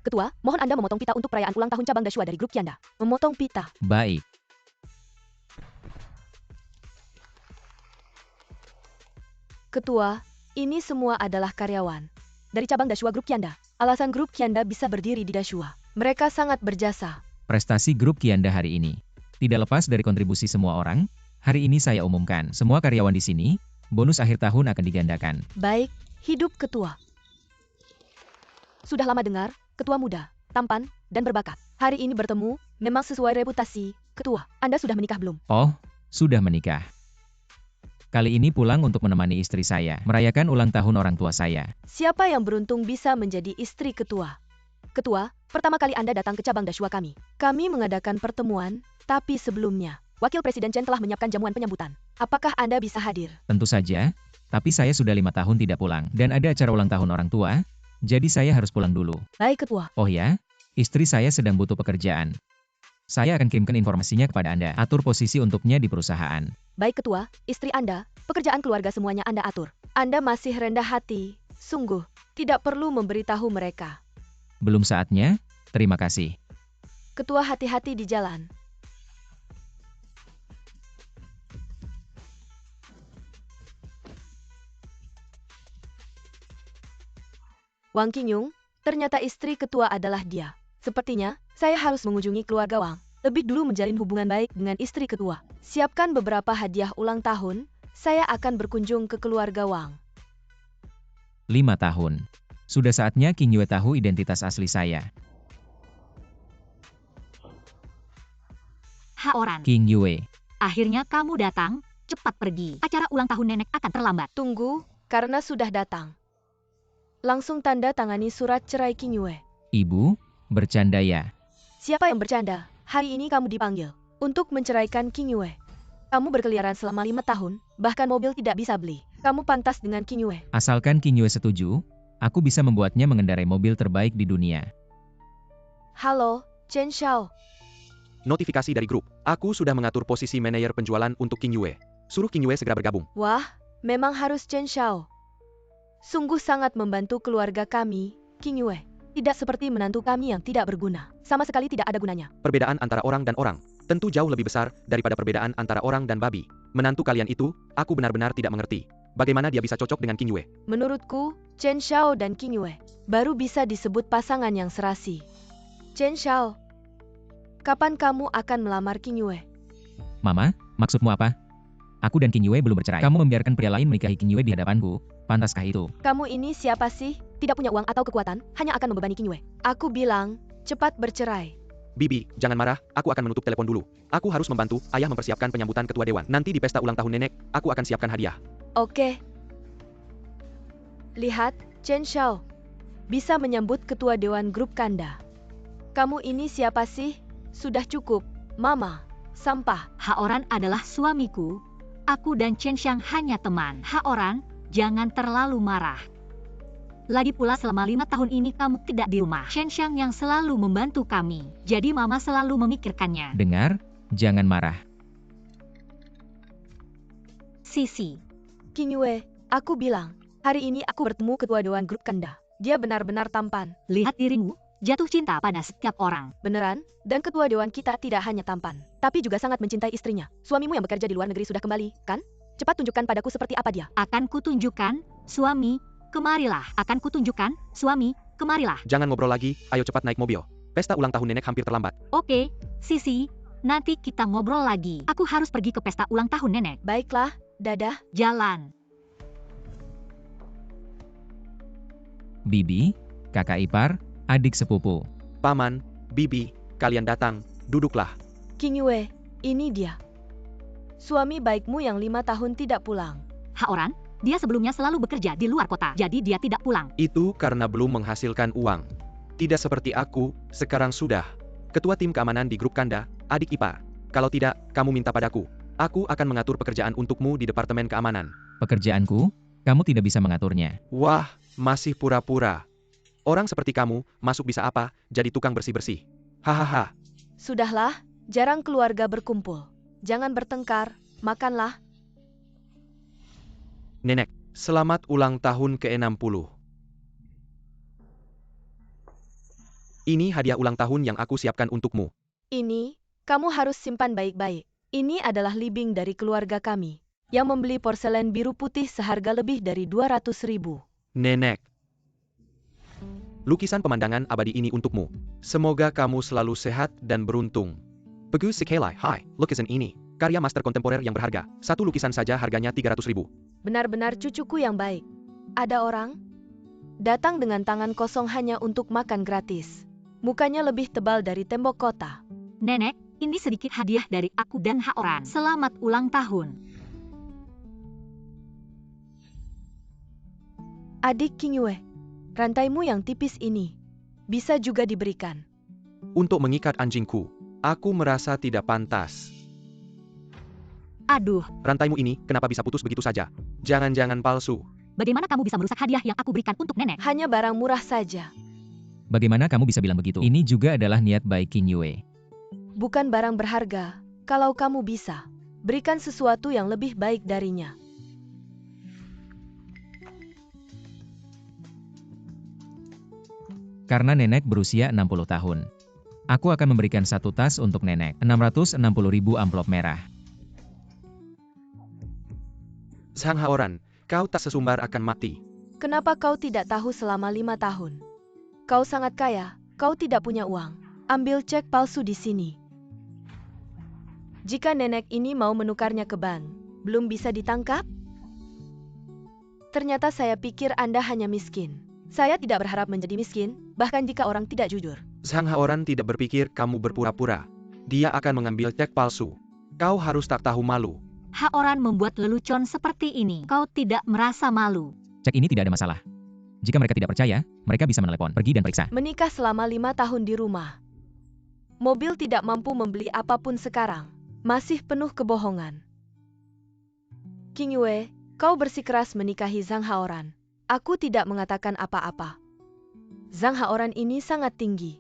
Ketua, mohon Anda memotong pita untuk perayaan ulang tahun cabang Dashua dari grup Kianda. Memotong pita. Baik. Ketua, ini semua adalah karyawan dari cabang Dashua grup Kianda. Alasan grup Kianda bisa berdiri di Dashua. Mereka sangat berjasa. Prestasi grup Kianda hari ini tidak lepas dari kontribusi semua orang. Hari ini saya umumkan, semua karyawan di sini, bonus akhir tahun akan digandakan. Baik, hidup ketua. Sudah lama dengar, ketua muda, tampan, dan berbakat. Hari ini bertemu, memang sesuai reputasi. Ketua, Anda sudah menikah belum? Oh, sudah menikah. Kali ini pulang untuk menemani istri saya, merayakan ulang tahun orang tua saya. Siapa yang beruntung bisa menjadi istri ketua? Ketua, pertama kali Anda datang ke cabang Dashua kami. Kami mengadakan pertemuan, tapi sebelumnya, Wakil Presiden Chen telah menyiapkan jamuan penyambutan. Apakah Anda bisa hadir? Tentu saja, tapi saya sudah 5 tahun tidak pulang, dan ada acara ulang tahun orang tua, jadi saya harus pulang dulu. Baik ketua. Oh ya, istri saya sedang butuh pekerjaan. Saya akan kirimkan informasinya kepada Anda, atur posisi untuknya di perusahaan. Baik ketua, istri Anda, pekerjaan keluarga semuanya Anda atur. Anda masih rendah hati, sungguh, tidak perlu memberitahu mereka. Belum saatnya, terima kasih. Ketua hati-hati di jalan. Wang Qingyung, ternyata istri ketua adalah dia. Sepertinya, saya harus mengunjungi keluarga Wang. Lebih dulu menjalin hubungan baik dengan istri ketua. Siapkan beberapa hadiah ulang tahun, saya akan berkunjung ke keluarga Wang. 5 tahun. Sudah saatnya King Yue tahu identitas asli saya. Haoran, King Yue. akhirnya kamu datang, cepat pergi. Acara ulang tahun nenek akan terlambat. Tunggu, karena sudah datang. Langsung tanda tangani surat cerai King Yue. Ibu, bercanda ya. Siapa yang bercanda? Hari ini kamu dipanggil untuk menceraikan King Yue. Kamu berkeliaran selama 5 tahun, bahkan mobil tidak bisa beli. Kamu pantas dengan King Yue. Asalkan King Yue setuju, aku bisa membuatnya mengendarai mobil terbaik di dunia. Halo, Chen Xiao. Notifikasi dari grup. Aku sudah mengatur posisi manajer penjualan untuk King Yue. Suruh King Yue segera bergabung. Wah, memang harus Chen Xiao. Sungguh sangat membantu keluarga kami, King Yue. Tidak seperti menantu kami yang tidak berguna. Sama sekali tidak ada gunanya. Perbedaan antara orang dan orang tentu jauh lebih besar daripada perbedaan antara orang dan babi. Menantu kalian itu, aku benar-benar tidak mengerti. Bagaimana dia bisa cocok dengan King Yue? Menurutku, Chen Xiao dan King Yue baru bisa disebut pasangan yang serasi. Chen Xiao, kapan kamu akan melamar King Yue? Mama, maksudmu apa? Aku dan King Yue belum bercerai. Kamu membiarkan pria lain menikahi King Yue di hadapanku. Pantaskah itu? Kamu ini siapa sih? Tidak punya uang atau kekuatan, hanya akan membebani King Yue. Aku bilang, cepat bercerai. Bibi, jangan marah, aku akan menutup telepon dulu. Aku harus membantu ayah mempersiapkan penyambutan ketua dewan. Nanti di pesta ulang tahun nenek, aku akan siapkan hadiah. Oke. Lihat, Chen Xiao. Bisa menyambut ketua dewan grup Kanda. Kamu ini siapa sih? Sudah cukup, Mama. Sampah. Haoran adalah suamiku. Aku dan Chen Xiang hanya teman. Haoran, jangan terlalu marah. Lagi pula selama 5 tahun ini kamu tidak di rumah. Chen Xiang yang selalu membantu kami. Jadi mama selalu memikirkannya. Dengar, jangan marah. Sisi. King Yue, aku bilang, hari ini aku bertemu ketua dewan grup Kanda. Dia benar-benar tampan. Lihat dirimu, jatuh cinta pada setiap orang. Beneran? Dan ketua dewan kita tidak hanya tampan, tapi juga sangat mencintai istrinya. Suamimu yang bekerja di luar negeri sudah kembali, kan? Cepat tunjukkan padaku seperti apa dia. Akan kutunjukkan, suami, kemarilah. Akan kutunjukkan, suami, kemarilah. Jangan ngobrol lagi, ayo cepat naik mobil. Pesta ulang tahun nenek hampir terlambat. Oke, Sisi, nanti kita ngobrol lagi. Aku harus pergi ke pesta ulang tahun nenek. Baiklah, dadah. Jalan. Bibi, kakak ipar, adik sepupu. Paman, Bibi, kalian datang, duduklah. King Yue, ini dia. Suami baikmu yang 5 tahun tidak pulang. Haoran, dia sebelumnya selalu bekerja di luar kota, jadi dia tidak pulang. Itu karena belum menghasilkan uang. Tidak seperti aku, sekarang sudah. Ketua tim keamanan di grup Kanda, adik ipar. Kalau tidak, kamu minta padaku. Aku akan mengatur pekerjaan untukmu di Departemen Keamanan. Pekerjaanku, kamu tidak bisa mengaturnya. Wah, masih pura-pura. Orang seperti kamu, masuk bisa apa, jadi tukang bersih-bersih. Hahaha. Sudahlah, jarang keluarga berkumpul. Jangan bertengkar, makanlah. Nenek, selamat ulang tahun ke-60. Ini hadiah ulang tahun yang aku siapkan untukmu. Ini, kamu harus simpan baik-baik. Ini adalah libing dari keluarga kami, yang membeli porselen biru putih seharga lebih dari 200.000. Nenek. Lukisan pemandangan abadi ini untukmu. Semoga kamu selalu sehat dan beruntung. Bagus sekali. Hai, lukisan ini. Karya master kontemporer yang berharga. Satu lukisan saja harganya 300.000. Benar-benar cucuku yang baik. Ada orang datang dengan tangan kosong hanya untuk makan gratis. Mukanya lebih tebal dari tembok kota. Nenek, ini sedikit hadiah dari aku dan Haoran. Selamat ulang tahun. Adik King Yue, rantaimu yang tipis ini bisa juga diberikan. Untuk mengikat anjingku, aku merasa tidak pantas. Aduh, Rantaimu ini kenapa bisa putus begitu saja? Jangan-jangan palsu. bagaimana kamu bisa merusak hadiah yang aku berikan untuk nenek? Hanya barang murah saja. Bagaimana kamu bisa bilang begitu? Ini juga adalah niat baik King Yue. Bukan barang berharga. Kalau kamu bisa, berikan sesuatu yang lebih baik darinya. Karena nenek berusia 60 tahun. Aku akan memberikan satu tas untuk nenek. 660.000 amplop merah. Sang Haoran, kau tak sesumbar akan mati. Kenapa kau tidak tahu selama 5 tahun? Kau sangat kaya, kau tidak punya uang. Ambil cek palsu di sini. Jika nenek ini mau menukarnya ke bank, belum bisa ditangkap? Ternyata saya pikir Anda hanya miskin. Saya tidak berharap menjadi miskin, bahkan jika orang tidak jujur. Sang Haoran tidak berpikir kamu berpura-pura. Dia akan mengambil cek palsu. Kau harus tak tahu malu. Haoran membuat lelucon seperti ini. Kau tidak merasa malu. Cek ini tidak ada masalah. Jika mereka tidak percaya, mereka bisa menelepon, pergi dan periksa. Menikah selama 5 tahun di rumah. Mobil tidak mampu membeli apapun sekarang. Masih penuh kebohongan. King Yue, kau bersikeras menikahi Zhang Haoran. Aku tidak mengatakan apa-apa. Zhang Haoran ini sangat tinggi.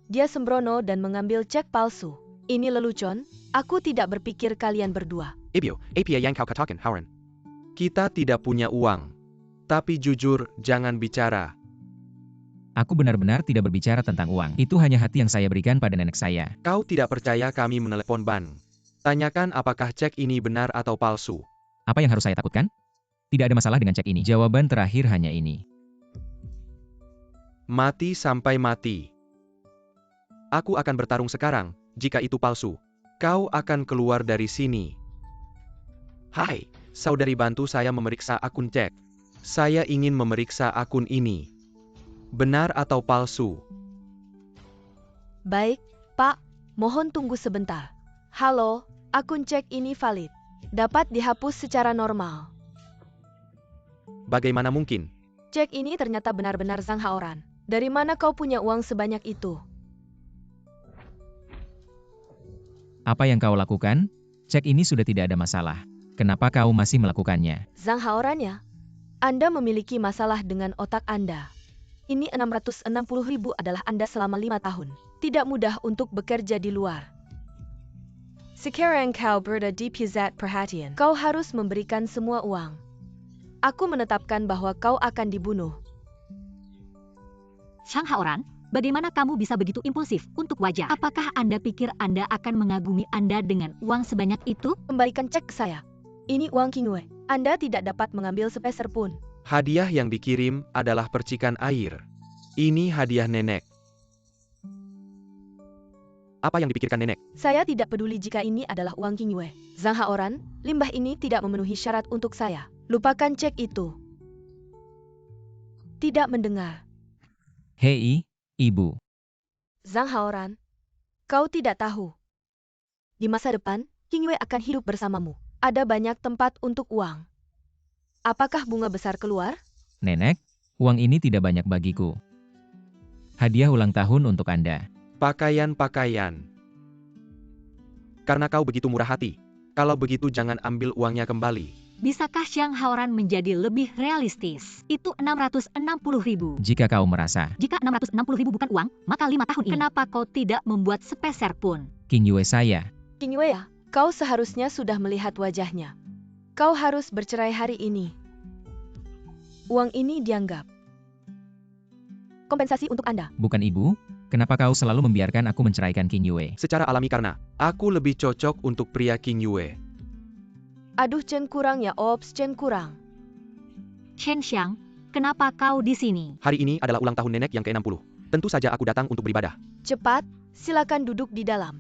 Dia sembrono dan mengambil cek palsu. Ini lelucon, aku tidak berpikir kalian berdua. Ibyo, apa yang kau katakan, Haoran? Kita tidak punya uang. Tapi jujur, jangan bicara. Aku benar-benar tidak berbicara tentang uang. Itu hanya hati yang saya berikan pada nenek saya. Kau tidak percaya kami menelepon bank. Tanyakan apakah cek ini benar atau palsu. Apa yang harus saya takutkan? Tidak ada masalah dengan cek ini. Jawaban terakhir hanya ini. Mati sampai mati. Aku akan bertarung sekarang, jika itu palsu. Kau akan keluar dari sini. Hai, saudari, bantu saya memeriksa akun cek. Saya ingin memeriksa akun ini. Benar atau palsu? Baik, Pak, mohon tunggu sebentar. Halo, akun cek ini valid. Dapat dihapus secara normal. Bagaimana mungkin? Cek ini ternyata benar-benar Zhang Haoran. Dari mana kau punya uang sebanyak itu? Apa yang kau lakukan? Cek ini sudah tidak ada masalah. Kenapa kau masih melakukannya? Zhang Haoran ya? Anda memiliki masalah dengan otak Anda. Ini 660.000 adalah Anda selama 5 tahun. Tidak mudah untuk bekerja di luar. Sekarang kau berada di pusat perhatian. Kau harus memberikan semua uang. Aku menetapkan bahwa kau akan dibunuh. Zhang Haoran, bagaimana kamu bisa begitu impulsif untuk wajah? Apakah Anda pikir Anda akan mengagumi Anda dengan uang sebanyak itu? Kembalikan cek ke saya. Ini uang King Yue. Anda tidak dapat mengambil sepeser pun. Hadiah yang dikirim adalah percikan air. Ini hadiah nenek. Apa yang dipikirkan nenek? Saya tidak peduli jika ini adalah uang King Yue. Zhang Haoran, limbah ini tidak memenuhi syarat untuk saya. Lupakan cek itu. Tidak mendengar. Hei, ibu. Zhang Haoran, kau tidak tahu. Di masa depan, King Yue akan hidup bersamamu. Ada banyak tempat untuk uang. Apakah bunga besar keluar? Nenek, uang ini tidak banyak bagiku. Hadiah ulang tahun untuk Anda. Pakaian-pakaian. Karena kau begitu murah hati. Kalau begitu jangan ambil uangnya kembali. Bisakah Zhang Haoran menjadi lebih realistis? Itu 660.000. Jika kau merasa, Jika 660.000 bukan uang, maka 5 tahun ini. Kenapa kau tidak membuat sepeser pun? King Yue saya. King Yue ya, kau seharusnya sudah melihat wajahnya. Kau harus bercerai hari ini. Uang ini dianggap kompensasi untuk Anda. Bukan ibu, Kenapa kau selalu membiarkan aku menceraikan King Yue? Secara alami karena aku lebih cocok untuk pria King Yue. Aduh Chen kurang ya Ops, Chen kurang. Chen Xiang, kenapa kau di sini? Hari ini adalah ulang tahun nenek yang ke-60. Tentu saja aku datang untuk beribadah. Cepat, silakan duduk di dalam.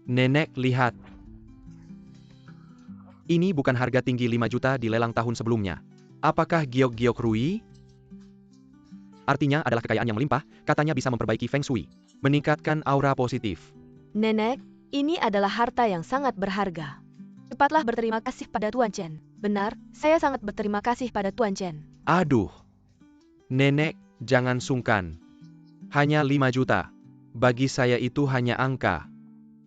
Nenek, lihat. Ini bukan harga tinggi 5 juta di lelang tahun sebelumnya. Apakah giok-giok Rui? Artinya adalah kekayaan yang melimpah, katanya bisa memperbaiki Feng Shui, meningkatkan aura positif. Nenek, ini adalah harta yang sangat berharga. Cepatlah berterima kasih pada Tuan Chen. Benar, saya sangat berterima kasih pada Tuan Chen. Aduh. Nenek, jangan sungkan. Hanya 5 juta. Bagi saya itu hanya angka.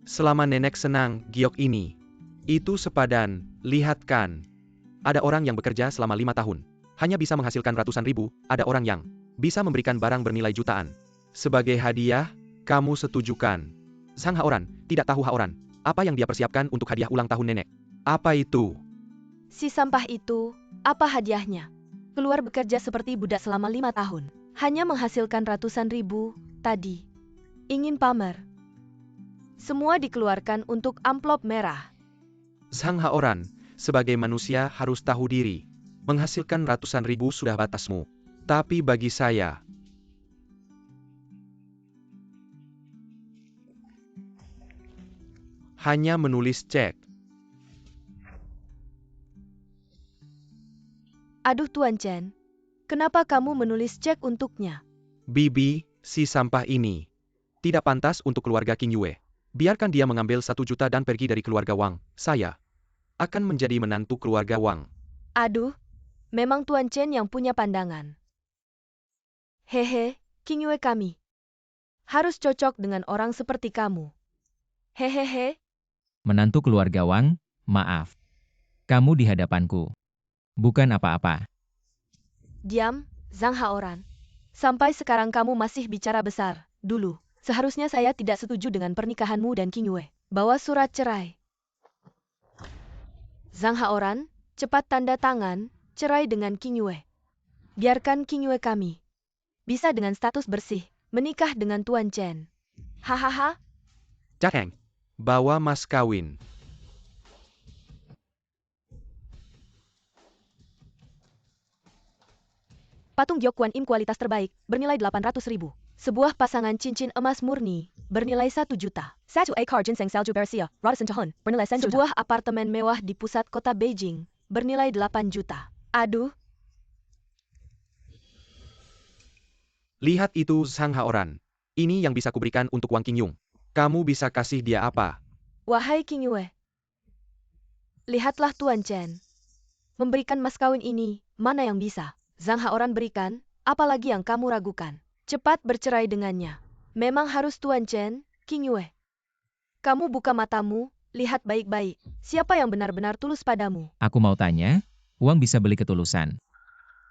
Selama nenek senang giok ini, itu sepadan, lihat kan. Ada orang yang bekerja selama 5 tahun. Hanya bisa menghasilkan ratusan ribu, ada orang yang bisa memberikan barang bernilai jutaan. Sebagai hadiah, kamu setujukan? Sang Haoran, tidak tahu Haoran, apa yang dia persiapkan untuk hadiah ulang tahun nenek? Apa itu? Si sampah itu, apa hadiahnya? Keluar bekerja seperti budak selama 5 tahun. Hanya menghasilkan ratusan ribu, tadi. Ingin pamer. Semua dikeluarkan untuk amplop merah. Sang Haoran, sebagai manusia harus tahu diri. Menghasilkan ratusan ribu sudah batasmu. Tapi bagi saya, hanya menulis cek. Aduh Tuan Chen, kenapa kamu menulis cek untuknya? Bibi, si sampah ini tidak pantas untuk keluarga King Yue. Biarkan dia mengambil 1 juta dan pergi dari keluarga Wang. Saya akan menjadi menantu keluarga Wang. Aduh, memang Tuan Chen yang punya pandangan. Hehe, King Yue kami harus cocok dengan orang seperti kamu. Hehehe. Menantu keluarga Wang, maaf. Kamu di hadapanku. Bukan apa-apa. Diam, Zhang Haoran. Sampai sekarang kamu masih bicara besar. Dulu, seharusnya saya tidak setuju dengan pernikahanmu dan King Yue. Bawa surat cerai. Zhang Haoran, cepat tanda tangan, cerai dengan King Yue. Biarkan King Yue kami bisa dengan status bersih, menikah dengan Tuan Chen. Hahaha. Cakeng, bawa mas kawin. Patung Giok Kuan Im kualitas terbaik, bernilai 800.000. Sebuah pasangan cincin emas murni, bernilai 1 juta. Satu ekor ginseng salju Bersia, Radisson Tahun, bernilai 1 juta. Sebuah apartemen mewah di pusat kota Beijing, bernilai 8 juta. Aduh. Lihat itu Sang Haoran. Ini yang bisa kuberikan untuk Wang Qingyung. Kamu bisa kasih dia apa? Wahai King Yue. Lihatlah Tuan Chen. Memberikan mas kawin ini, mana yang bisa? Zhang Haoran berikan, apalagi yang kamu ragukan. Cepat bercerai dengannya. Memang harus Tuan Chen, King Yue. Kamu buka matamu, lihat baik-baik. Siapa yang benar-benar tulus padamu? Aku mau tanya, uang bisa beli ketulusan.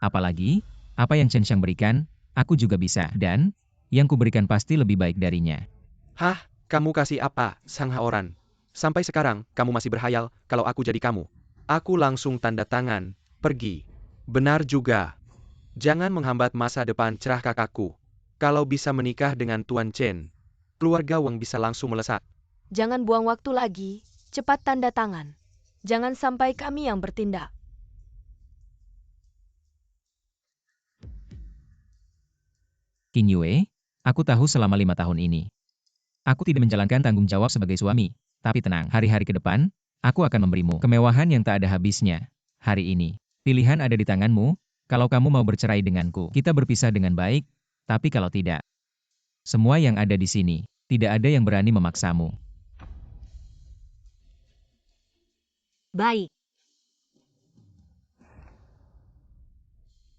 Apalagi, apa yang Chen Xiang berikan, aku juga bisa. Dan, yang kuberikan pasti lebih baik darinya. Hah, kamu kasih apa, Sang Haoran? Sampai sekarang, kamu masih berhayal, kalau aku jadi kamu. Aku langsung tanda tangan, pergi. Benar juga. Jangan menghambat masa depan cerah kakakku. Kalau bisa menikah dengan Tuan Chen, keluarga Wang bisa langsung melesat. Jangan buang waktu lagi, cepat tanda tangan. Jangan sampai kami yang bertindak. King Yue, aku tahu selama 5 tahun ini. Aku tidak menjalankan tanggung jawab sebagai suami. Tapi tenang, hari-hari ke depan, aku akan memberimu kemewahan yang tak ada habisnya. Hari ini, pilihan ada di tanganmu. Kalau kamu mau bercerai denganku, kita berpisah dengan baik. Tapi kalau tidak, semua yang ada di sini, tidak ada yang berani memaksamu. Baik.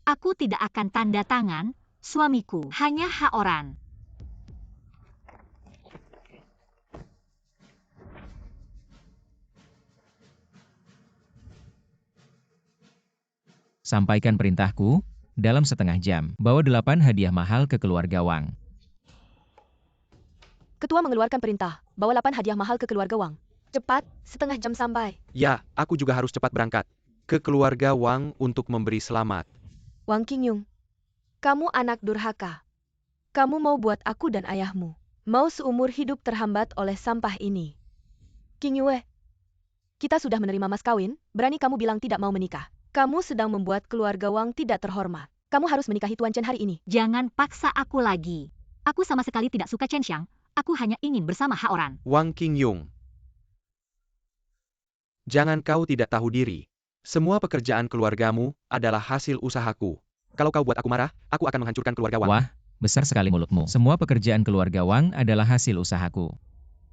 Aku tidak akan tanda tangan, suamiku hanya Haoran. Sampaikan perintahku, dalam setengah jam, bawa 8 hadiah mahal ke keluarga Wang. Ketua mengeluarkan perintah, bawa 8 hadiah mahal ke keluarga Wang. Cepat, setengah jam sampai. Ya, aku juga harus cepat berangkat ke keluarga Wang untuk memberi selamat. Wang Qingyung. Kamu anak durhaka. Kamu mau buat aku dan ayahmu mau seumur hidup terhambat oleh sampah ini. King Yue, kita sudah menerima mas kawin, berani kamu bilang tidak mau menikah. Kamu sedang membuat keluarga Wang tidak terhormat. Kamu harus menikahi Tuan Chen hari ini. Jangan paksa aku lagi. Aku sama sekali tidak suka Chen Xiang. Aku hanya ingin bersama Haoran. Wang Qingyong. Jangan kau tidak tahu diri. Semua pekerjaan keluargamu adalah hasil usahaku. Kalau kau buat aku marah, aku akan menghancurkan keluarga Wang. Wah, besar sekali mulutmu. Semua pekerjaan keluarga Wang adalah hasil usahaku.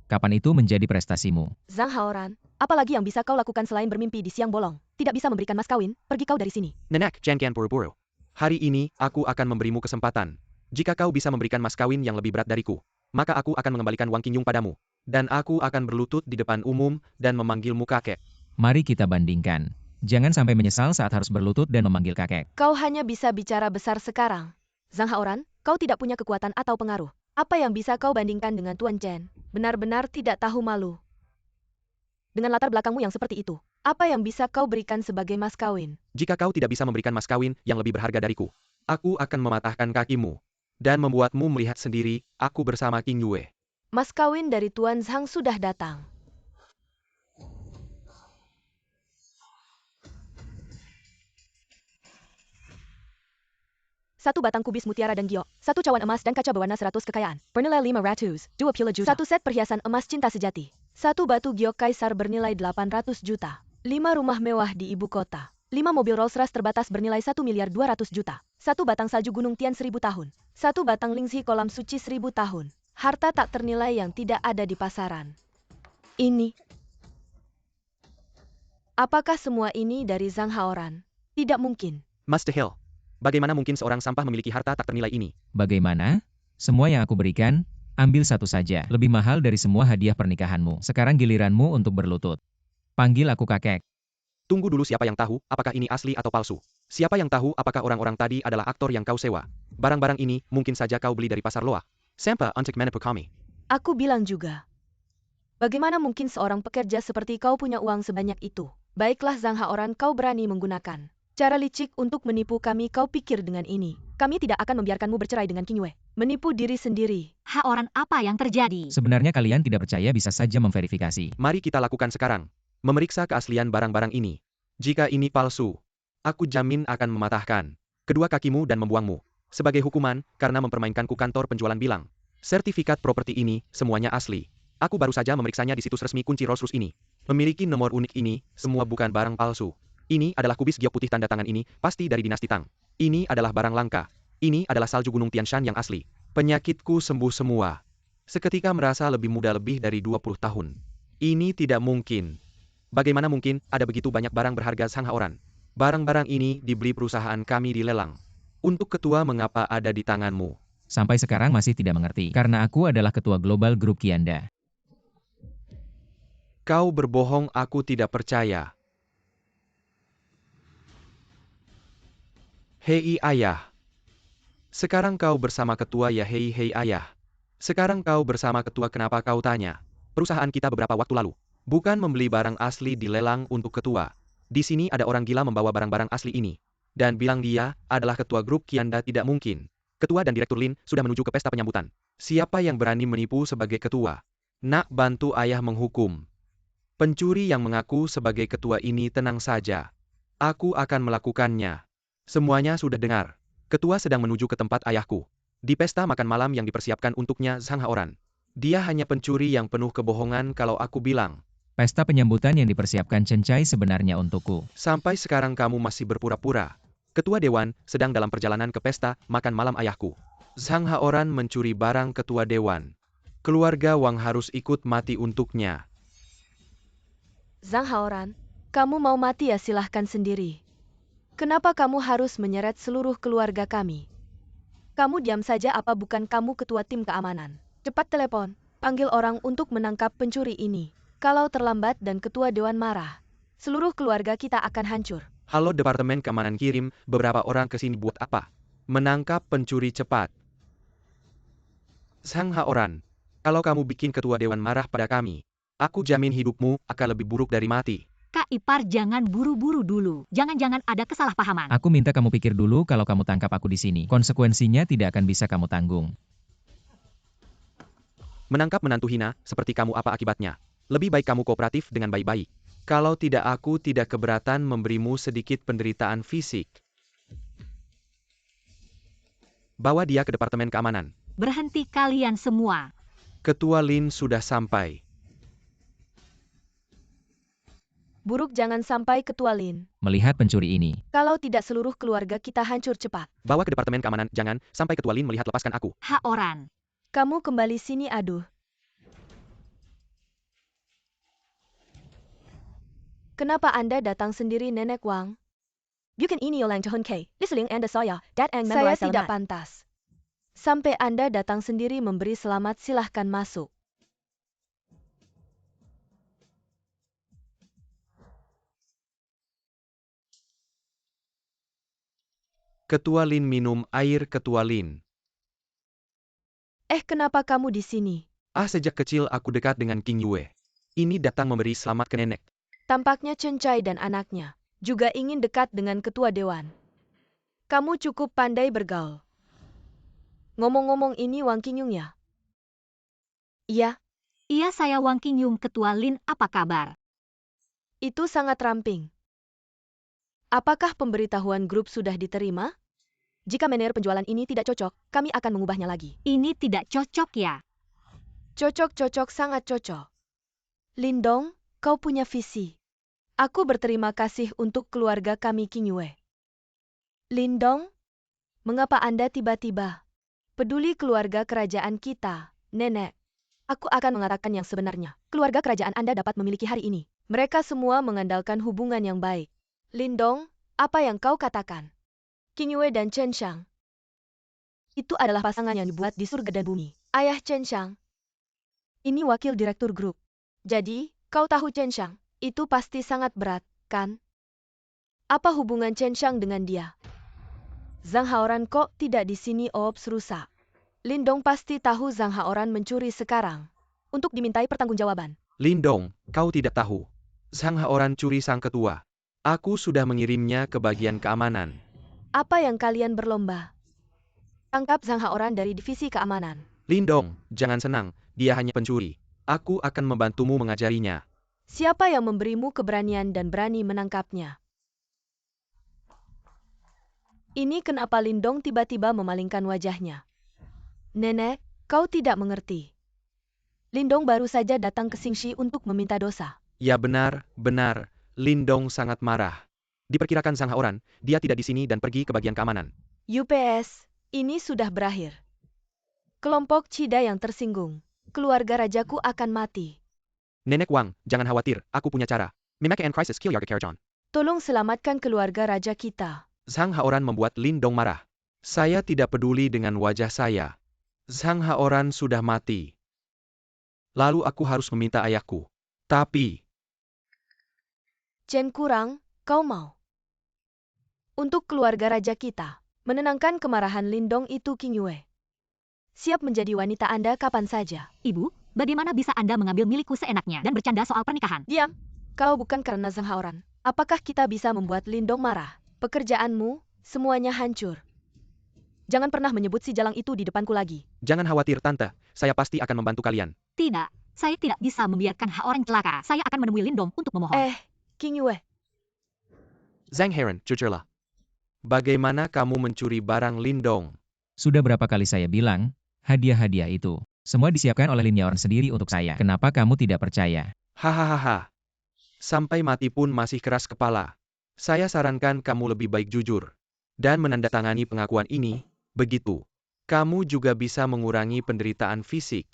Kapan itu menjadi prestasimu? Zhang Haoran, apalagi yang bisa kau lakukan selain bermimpi di siang bolong? Tidak bisa memberikan mas kawin, pergi kau dari sini. Nenek, jangan buru-buru. Hari ini, aku akan memberimu kesempatan. Jika kau bisa memberikan mas kawin yang lebih berat dariku, maka aku akan mengembalikan Wang Qingyong padamu. Dan aku akan berlutut di depan umum dan memanggilmu kakek. Mari kita bandingkan. Jangan sampai menyesal saat harus berlutut dan memanggil kakek. Kau hanya bisa bicara besar sekarang. Zhang Haoran, kau tidak punya kekuatan atau pengaruh. Apa yang bisa kau bandingkan dengan Tuan Chen? Benar-benar tidak tahu malu. Dengan latar belakangmu yang seperti itu, apa yang bisa kau berikan sebagai mas kawin? Jika kau tidak bisa memberikan mas kawin yang lebih berharga dariku, aku akan mematahkan kakimu. Dan membuatmu melihat sendiri, aku bersama King Yue. Mas kawin dari Tuan Zhang sudah datang. Satu batang kubis mutiara dan giok, satu cawan emas dan kaca berwarna 100 kekayaan, bernilai 5 ratus, 2 pila juta. Satu set perhiasan emas cinta sejati, satu batu giok kaisar bernilai 800 juta, 5 rumah mewah di ibu kota, 5 mobil Rolls-Royce terbatas bernilai 1 miliar 200 juta, satu batang salju gunung Tian 1000 tahun, satu batang lingzi kolam suci 1000 tahun, harta tak ternilai yang tidak ada di pasaran. Ini. Apakah semua ini dari Zhang Haoran? Tidak mungkin. Master Hill. Bagaimana mungkin seorang sampah memiliki harta tak ternilai ini? Bagaimana? Semua yang aku berikan, ambil satu saja. Lebih mahal dari semua hadiah pernikahanmu. Sekarang giliranmu untuk berlutut. Panggil aku kakek. Tunggu dulu, siapa yang tahu apakah ini asli atau palsu? Siapa yang tahu apakah orang-orang tadi adalah aktor yang kau sewa? Barang-barang ini mungkin saja kau beli dari pasar Loa. Sampai untuk mana kami? Aku bilang juga. Bagaimana mungkin seorang pekerja seperti kau punya uang sebanyak itu? Baiklah Zhang Haoran, kau berani menggunakan cara licik untuk menipu kami. Kau pikir dengan ini, kami tidak akan membiarkanmu bercerai dengan King Yue. Menipu diri sendiri. Haoran, apa yang terjadi? Sebenarnya kalian tidak percaya bisa saja memverifikasi. Mari kita lakukan sekarang. Memeriksa keaslian barang-barang ini. Jika ini palsu, aku jamin akan mematahkan kedua kakimu dan membuangmu. Sebagai hukuman, karena mempermainkanku, kantor penjualan bilang, sertifikat properti ini semuanya asli. Aku baru saja memeriksanya di situs resmi kunci Rolls-Royce ini. Memiliki nomor unik ini, semua bukan barang palsu. Ini adalah kubis giok putih tanda tangan ini, pasti dari dinasti Tang. Ini adalah barang langka. Ini adalah salju gunung Tian Shan yang asli. Penyakitku sembuh semua. Seketika merasa lebih muda lebih dari 20 tahun. Ini tidak mungkin. Bagaimana mungkin ada begitu banyak barang berharga Zhang Haoran? Barang-barang ini dibeli perusahaan kami di lelang. Untuk ketua, mengapa ada di tanganmu? Sampai sekarang masih tidak mengerti, karena aku adalah ketua global grup Kianda. Kau berbohong, aku tidak percaya. Hei ayah. Sekarang kau bersama ketua ya? Hei ayah. Sekarang kau bersama ketua, kenapa kau tanya? Perusahaan kita beberapa waktu lalu bukan membeli barang asli di lelang untuk ketua. Di sini ada orang gila membawa barang-barang asli ini. Dan bilang dia adalah ketua grup Kianda, tidak mungkin. Ketua dan Direktur Lin sudah menuju ke pesta penyambutan. Siapa yang berani menipu sebagai ketua? Nak, bantu ayah menghukum pencuri yang mengaku sebagai ketua ini. Tenang saja. Aku akan melakukannya. Semuanya sudah dengar. Ketua sedang menuju ke tempat ayahku. Di pesta makan malam yang dipersiapkan untuknya Zhang Haoran. Dia hanya pencuri yang penuh kebohongan kalau aku bilang. Pesta penyambutan yang dipersiapkan Chen Chai sebenarnya untukku. Sampai sekarang kamu masih berpura-pura. Ketua Dewan sedang dalam perjalanan ke pesta makan malam ayahku. Zhang Haoran mencuri barang Ketua Dewan. Keluarga Wang harus ikut mati untuknya. Zhang Haoran, kamu mau mati ya silahkan sendiri. Kenapa kamu harus menyeret seluruh keluarga kami? Kamu diam saja, apa bukan kamu ketua tim keamanan? Cepat telepon, panggil orang untuk menangkap pencuri ini. Kalau terlambat dan ketua dewan marah, seluruh keluarga kita akan hancur. Halo Departemen Keamanan, kirim beberapa orang ke sini. Buat apa? Menangkap pencuri cepat. Zhang Haoran, kalau kamu bikin ketua dewan marah pada kami, aku jamin hidupmu akan lebih buruk dari mati. Kak Ipar, jangan buru-buru dulu. Jangan-jangan ada kesalahpahaman. Aku minta kamu pikir dulu kalau kamu tangkap aku di sini. Konsekuensinya tidak akan bisa kamu tanggung. Menangkap menantu hina, seperti kamu apa akibatnya? Lebih baik kamu kooperatif dengan baik-baik. Kalau tidak aku tidak keberatan memberimu sedikit penderitaan fisik. Bawa dia ke Departemen Keamanan. Berhenti kalian semua. Ketua Lin sudah sampai. Buruk jangan sampai Ketua Lin. Melihat pencuri ini, Kalau tidak seluruh keluarga kita hancur cepat. Bawa ke Departemen Keamanan, jangan sampai Ketua Lin melihat lepaskan aku. Haoran. Kamu kembali sini aduh. Kenapa Anda datang sendiri Nenek Wang? Bukan ini yang tahun ke, listening Anda saya, dat ang Saya memorize tidak selamat. pantas. Sampai Anda datang sendiri memberi selamat silahkan masuk. Ketua Lin minum air Ketua Lin. Kenapa kamu di sini? Sejak kecil aku dekat dengan King Yue. Ini datang memberi selamat ke nenek. Tampaknya Chen Chai dan anaknya juga ingin dekat dengan Ketua Dewan. Kamu cukup pandai bergaul. Ngomong-ngomong ini Wang Qingyung ya? Iya, Iya, saya Wang Qingyung. Ketua Lin, apa kabar? itu sangat ramping. Apakah pemberitahuan grup sudah diterima? Jika manner penjualan ini tidak cocok, kami akan mengubahnya lagi. Ini tidak cocok ya? Cocok, sangat cocok. Lindong, kau punya visi. Aku berterima kasih untuk keluarga kami King Yue. Lindong, mengapa Anda tiba-tiba peduli keluarga kerajaan kita, Nenek? Aku akan mengatakan yang sebenarnya. Keluarga kerajaan Anda dapat memiliki hari ini. Mereka semua mengandalkan hubungan yang baik. Lindong, apa yang kau katakan? King Yue dan Chen Shang. Itu adalah pasangan yang dibuat di surga dan bumi. Ayah Chen Shang. Ini wakil direktur grup. Jadi, kau tahu Chen Shang? Itu pasti sangat berat, kan? Apa hubungan Chen Shang dengan dia? Zhang Haoran kok tidak di sini? Ops, rusak. Lindong pasti tahu Zhang Haoran mencuri sekarang. Untuk dimintai pertanggungjawaban. Lindong, kau tidak tahu. Zhang Haoran curi sang ketua. Aku sudah mengirimnya ke bagian keamanan. Apa yang kalian berlomba? Tangkap Zhang Haoran dari divisi keamanan. Lindong, jangan senang, dia hanya pencuri. Aku akan membantumu mengajarinya. Siapa yang memberimu keberanian dan berani menangkapnya? Ini kenapa Lindong tiba-tiba memalingkan wajahnya? Nenek, kau tidak mengerti. Lindong baru saja datang ke Xingxi untuk meminta dosa. Ya benar. Lindong sangat marah. Diperkirakan Zhang Haoran, dia tidak di sini dan pergi ke bagian keamanan. UPS, ini sudah berakhir. Kelompok Cida yang tersinggung. Keluarga rajaku akan mati. Nenek Wang, jangan khawatir, aku punya cara. Mimake and crisis kill Yarga Kerajon. Tolong selamatkan keluarga raja kita. Zhang Haoran membuat Lindong marah. Saya tidak peduli dengan wajah saya. Zhang Haoran sudah mati. Lalu aku harus meminta ayahku. Tapi, Chen Kurang, kau mau? Untuk keluarga raja kita, menenangkan kemarahan Lindong itu King Yue. Siap menjadi wanita Anda kapan saja. Ibu, bagaimana bisa Anda mengambil milikku seenaknya dan bercanda soal pernikahan? Diam. Kau bukan karena Zhang Haoran. Apakah kita bisa membuat Lindong marah? Pekerjaanmu, semuanya hancur. Jangan pernah menyebut si jalang itu di depanku lagi. jangan khawatir Tante, saya pasti akan membantu kalian. Tidak, saya tidak bisa membiarkan Haoran celaka. Saya akan menemui Lindong untuk memohon. King Yue. Zhang Heron, jujurlah. Bagaimana kamu mencuri barang Lindong? sudah berapa kali saya bilang, hadiah-hadiah itu, semua disiapkan oleh Lin Yaoran sendiri untuk saya. Kenapa kamu tidak percaya? Hahaha. Sampai mati pun masih keras kepala. Saya sarankan kamu lebih baik jujur. Dan menandatangani pengakuan ini, begitu. Kamu juga bisa mengurangi penderitaan fisik.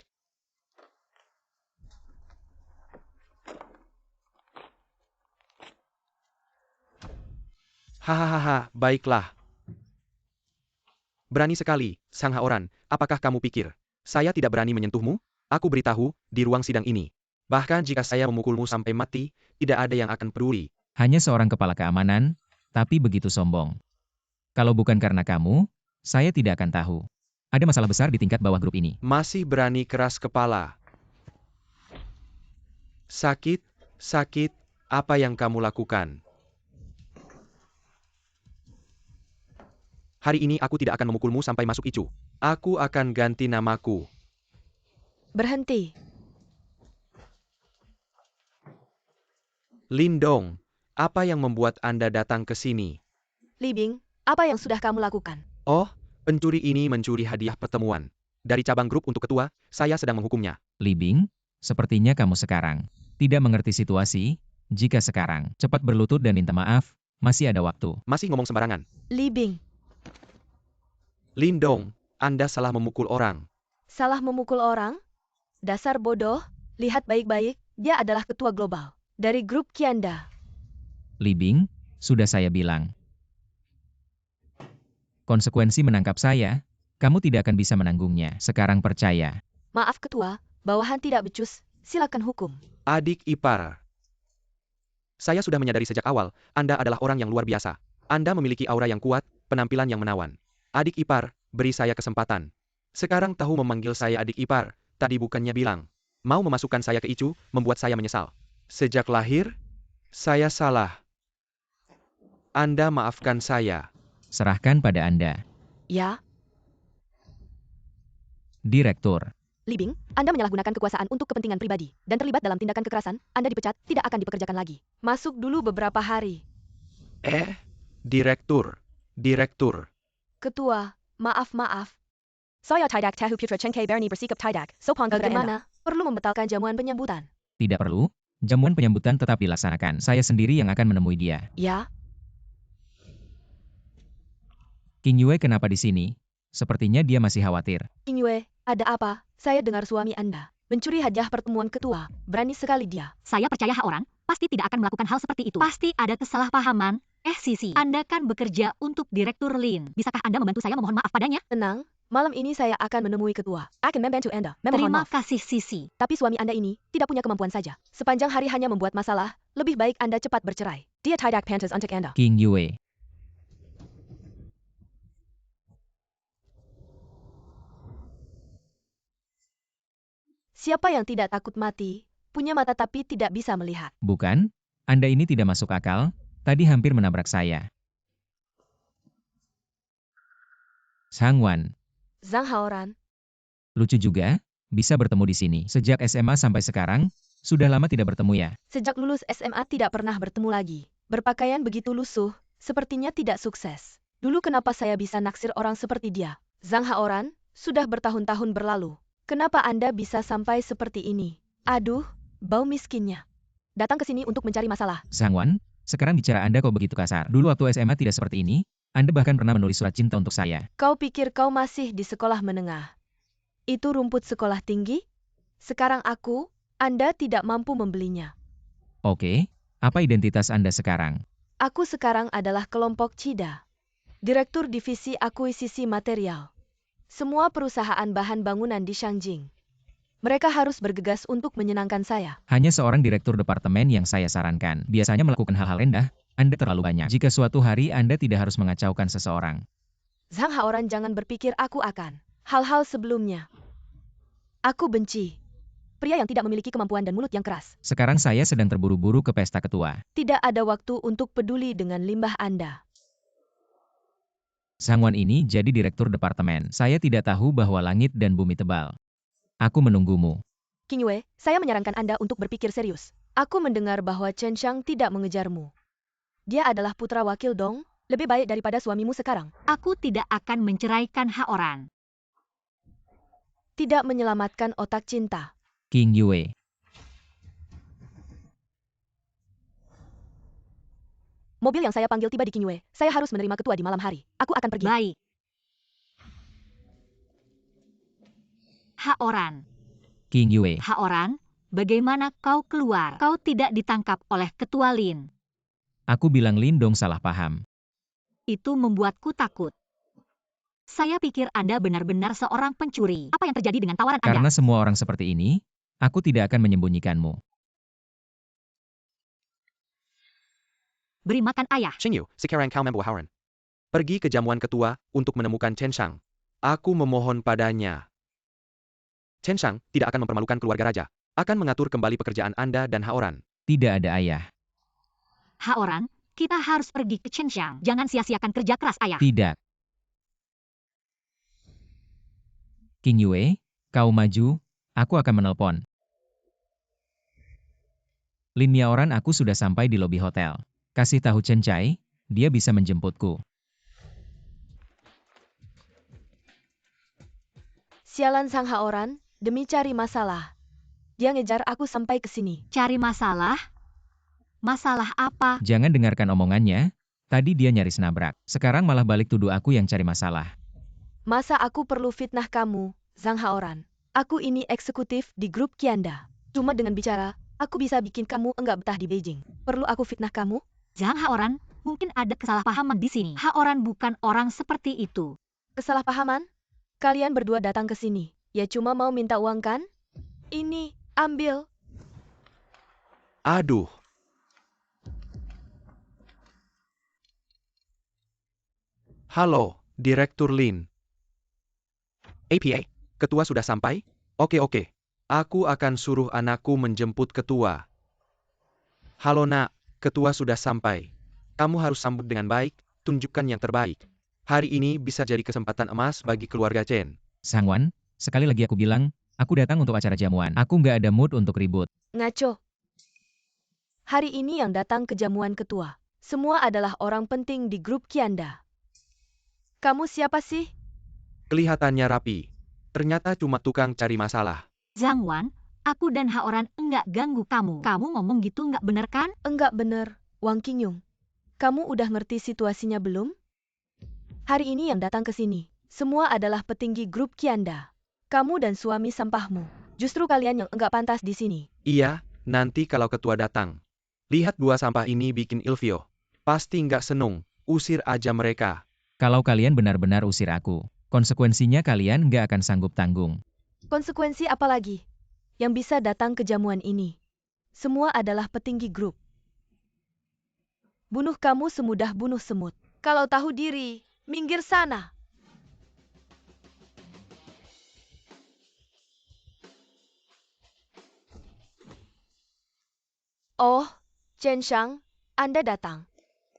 Hahaha, baiklah. Berani sekali, Zhang Haoran, apakah kamu pikir saya tidak berani menyentuhmu? Aku beritahu, di ruang sidang ini. Bahkan jika saya memukulmu sampai mati, tidak ada yang akan peduli. Hanya seorang kepala keamanan, tapi begitu sombong. Kalau bukan karena kamu, saya tidak akan tahu. Ada masalah besar di tingkat bawah grup ini. Masih berani keras kepala. Sakit, Apa yang kamu lakukan? Hari ini aku tidak akan memukulmu sampai masuk icu. Aku akan ganti namaku. Berhenti. Lindong, apa yang membuat Anda datang ke sini? Li Bing, apa yang sudah kamu lakukan? Oh, pencuri ini mencuri hadiah pertemuan. Dari cabang grup untuk ketua, saya sedang menghukumnya. Li Bing, sepertinya kamu sekarang tidak mengerti situasi. Jika sekarang cepat berlutut dan minta maaf, masih ada waktu. Masih ngomong sembarangan. Li Bing, Lindong, Anda salah memukul orang. salah memukul orang? Dasar bodoh, lihat baik-baik, dia adalah ketua global. Dari grup Kianda. Li Bing, sudah saya bilang. Konsekuensi menangkap saya, kamu tidak akan bisa menanggungnya. Sekarang percaya. Maaf ketua, bawahan tidak becus, silakan hukum. Adik ipar. Saya sudah menyadari sejak awal, Anda adalah orang yang luar biasa. Anda memiliki aura yang kuat, penampilan yang menawan. Adik ipar, beri saya kesempatan. Sekarang tahu memanggil saya adik ipar, tadi bukannya bilang. Mau memasukkan saya ke icu, membuat saya menyesal. Sejak lahir, saya salah. Anda maafkan saya. Serahkan pada Anda. Ya, Direktur. Li Bing, Anda menyalahgunakan kekuasaan untuk kepentingan pribadi, dan terlibat dalam tindakan kekerasan, Anda dipecat, tidak akan dipekerjakan lagi. Masuk dulu beberapa hari. Direktur. Ketua, maaf. Saya tidak tahu Putra Cengkei Berni bersikap tidak sopan kepada Anda. Bagaimana? Perlu membatalkan jamuan penyambutan. Tidak perlu, jamuan penyambutan tetap dilaksanakan. Saya sendiri yang akan menemui dia. Ya, King Yue kenapa di sini? Sepertinya dia masih khawatir. King Yue, ada apa? Saya dengar suami Anda mencuri hadiah pertemuan ketua. Berani sekali dia. Saya percaya orang pasti tidak akan melakukan hal seperti itu. Pasti ada kesalahpahaman. Sisi, Anda kan bekerja untuk Direktur Lin. Bisakah Anda membantu saya memohon maaf padanya? Tenang, malam ini saya akan menemui ketua. Akan membantu Anda. Memohon Terima maaf. kasih Sisi. Tapi suami Anda ini tidak punya kemampuan saja. Sepanjang hari hanya membuat masalah, lebih baik Anda cepat bercerai. Dia tidak pantas untuk Anda. King Yue. Siapa yang tidak takut mati, punya mata tapi tidak bisa melihat. Bukan? Anda ini tidak masuk akal, tadi hampir menabrak saya. Sangwan, Zhang Haoran, lucu juga, bisa bertemu di sini. Sejak SMA sampai sekarang, sudah lama tidak bertemu ya. sejak lulus SMA tidak pernah bertemu lagi. Berpakaian begitu lusuh, sepertinya tidak sukses. Dulu kenapa saya bisa naksir orang seperti dia? Zhang Haoran, sudah bertahun-tahun berlalu. Kenapa Anda bisa sampai seperti ini? Aduh, bau miskinnya. Datang ke sini untuk mencari masalah. Sangwan, sekarang bicara Anda kok begitu kasar. Dulu waktu SMA tidak seperti ini, Anda bahkan pernah menulis surat cinta untuk saya. Kau pikir kau masih di sekolah menengah? Itu rumput sekolah tinggi? Sekarang Anda tidak mampu membelinya. Oke, apa identitas Anda sekarang? Aku sekarang adalah kelompok Cida. Direktur Divisi Akuisisi Material. Semua perusahaan bahan bangunan di Shangjing. Mereka harus bergegas untuk menyenangkan saya. Hanya seorang direktur departemen yang saya sarankan. Biasanya melakukan hal-hal rendah, Anda terlalu banyak. Jika suatu hari Anda tidak harus mengacaukan seseorang. Zhang Haoran jangan berpikir aku akan hal-hal sebelumnya. Aku benci pria yang tidak memiliki kemampuan dan mulut yang keras. Sekarang saya sedang terburu-buru ke pesta ketua. Tidak ada waktu untuk peduli dengan limbah Anda. Sangwan ini jadi direktur departemen. Saya tidak tahu bahwa langit dan bumi tebal. Aku menunggumu. King Yue, saya menyarankan Anda untuk berpikir serius. Aku mendengar bahwa Chen Xiang tidak mengejarmu. Dia adalah putra wakil Dong, lebih baik daripada suamimu sekarang. Aku tidak akan menceraikan Haoran. Tidak menyelamatkan otak cinta. King Yue. Mobil yang saya panggil tiba di King Yue. Saya harus menerima ketua di malam hari. Aku akan pergi. Baik. Haoran. King Yue. Haoran, bagaimana kau keluar? Kau tidak ditangkap oleh Ketua Lin. Aku bilang Lindong salah paham. Itu membuatku takut. Saya pikir Anda benar-benar seorang pencuri. Apa yang terjadi dengan tawaran Anda? Karena semua orang seperti ini, aku tidak akan menyembunyikanmu. Beri makan ayah. Xingyu, sekarang kau membawa Haoran. Pergi ke jamuan ketua untuk menemukan Chen Shang. Aku memohon padanya. Chen Shang tidak akan mempermalukan keluarga raja. Akan mengatur kembali pekerjaan Anda dan Haoran. Tidak ada ayah. Haoran, kita harus pergi ke Chenxiang. Jangan sia-siakan kerja keras ayah. Tidak. King Yue, kau maju, aku akan menelpon. Lin Miaoran, aku sudah sampai di lobi hotel. Kasih tahu Chen Chai, dia bisa menjemputku. Sialan Sang Haoran, demi cari masalah. Dia ngejar aku sampai ke sini. Cari masalah? Masalah apa? Jangan dengarkan omongannya, tadi dia nyaris nabrak. Sekarang malah balik tuduh aku yang cari masalah. Masa aku perlu fitnah kamu, Sang Haoran? Aku ini eksekutif di grup Kianda. Cuma dengan bicara, aku bisa bikin kamu enggak betah di Beijing. Perlu aku fitnah kamu? Zhang Haoran, mungkin ada kesalahpahaman di sini. Haoran bukan orang seperti itu. Kesalahpahaman? Kalian berdua datang ke sini. Ya cuma mau minta uang kan? Ini, ambil. Aduh. Halo, Direktur Lin. APA, ketua sudah sampai? Oke. Aku akan suruh anakku menjemput ketua. Halo nak, ketua sudah sampai. Kamu harus sambut dengan baik, tunjukkan yang terbaik. Hari ini bisa jadi kesempatan emas bagi keluarga Chen. Sang Wan, sekali lagi aku bilang, aku datang untuk acara jamuan. Aku nggak ada mood untuk ribut. Ngaco. Hari ini yang datang ke jamuan ketua. Semua adalah orang penting di grup Kianda. Kamu siapa sih? Kelihatannya rapi. Ternyata cuma tukang cari masalah. Zhang Wan, aku dan Haoran enggak ganggu kamu. Kamu ngomong gitu enggak bener kan? Enggak bener, Wang Qingyung. Kamu udah ngerti situasinya belum? Hari ini yang datang ke sini, semua adalah petinggi grup Kianda. Kamu dan suami sampahmu. Justru kalian yang enggak pantas di sini. Iya, nanti kalau ketua datang. Lihat dua sampah ini bikin ilfio. Pasti nggak senung, usir aja mereka. Kalau kalian benar-benar usir aku, konsekuensinya kalian nggak akan sanggup tanggung. Konsekuensi apa lagi yang bisa datang ke jamuan ini? Semua adalah petinggi grup. Bunuh kamu semudah bunuh semut. Kalau tahu diri, minggir sana. Oh, Chen Shang, Anda datang.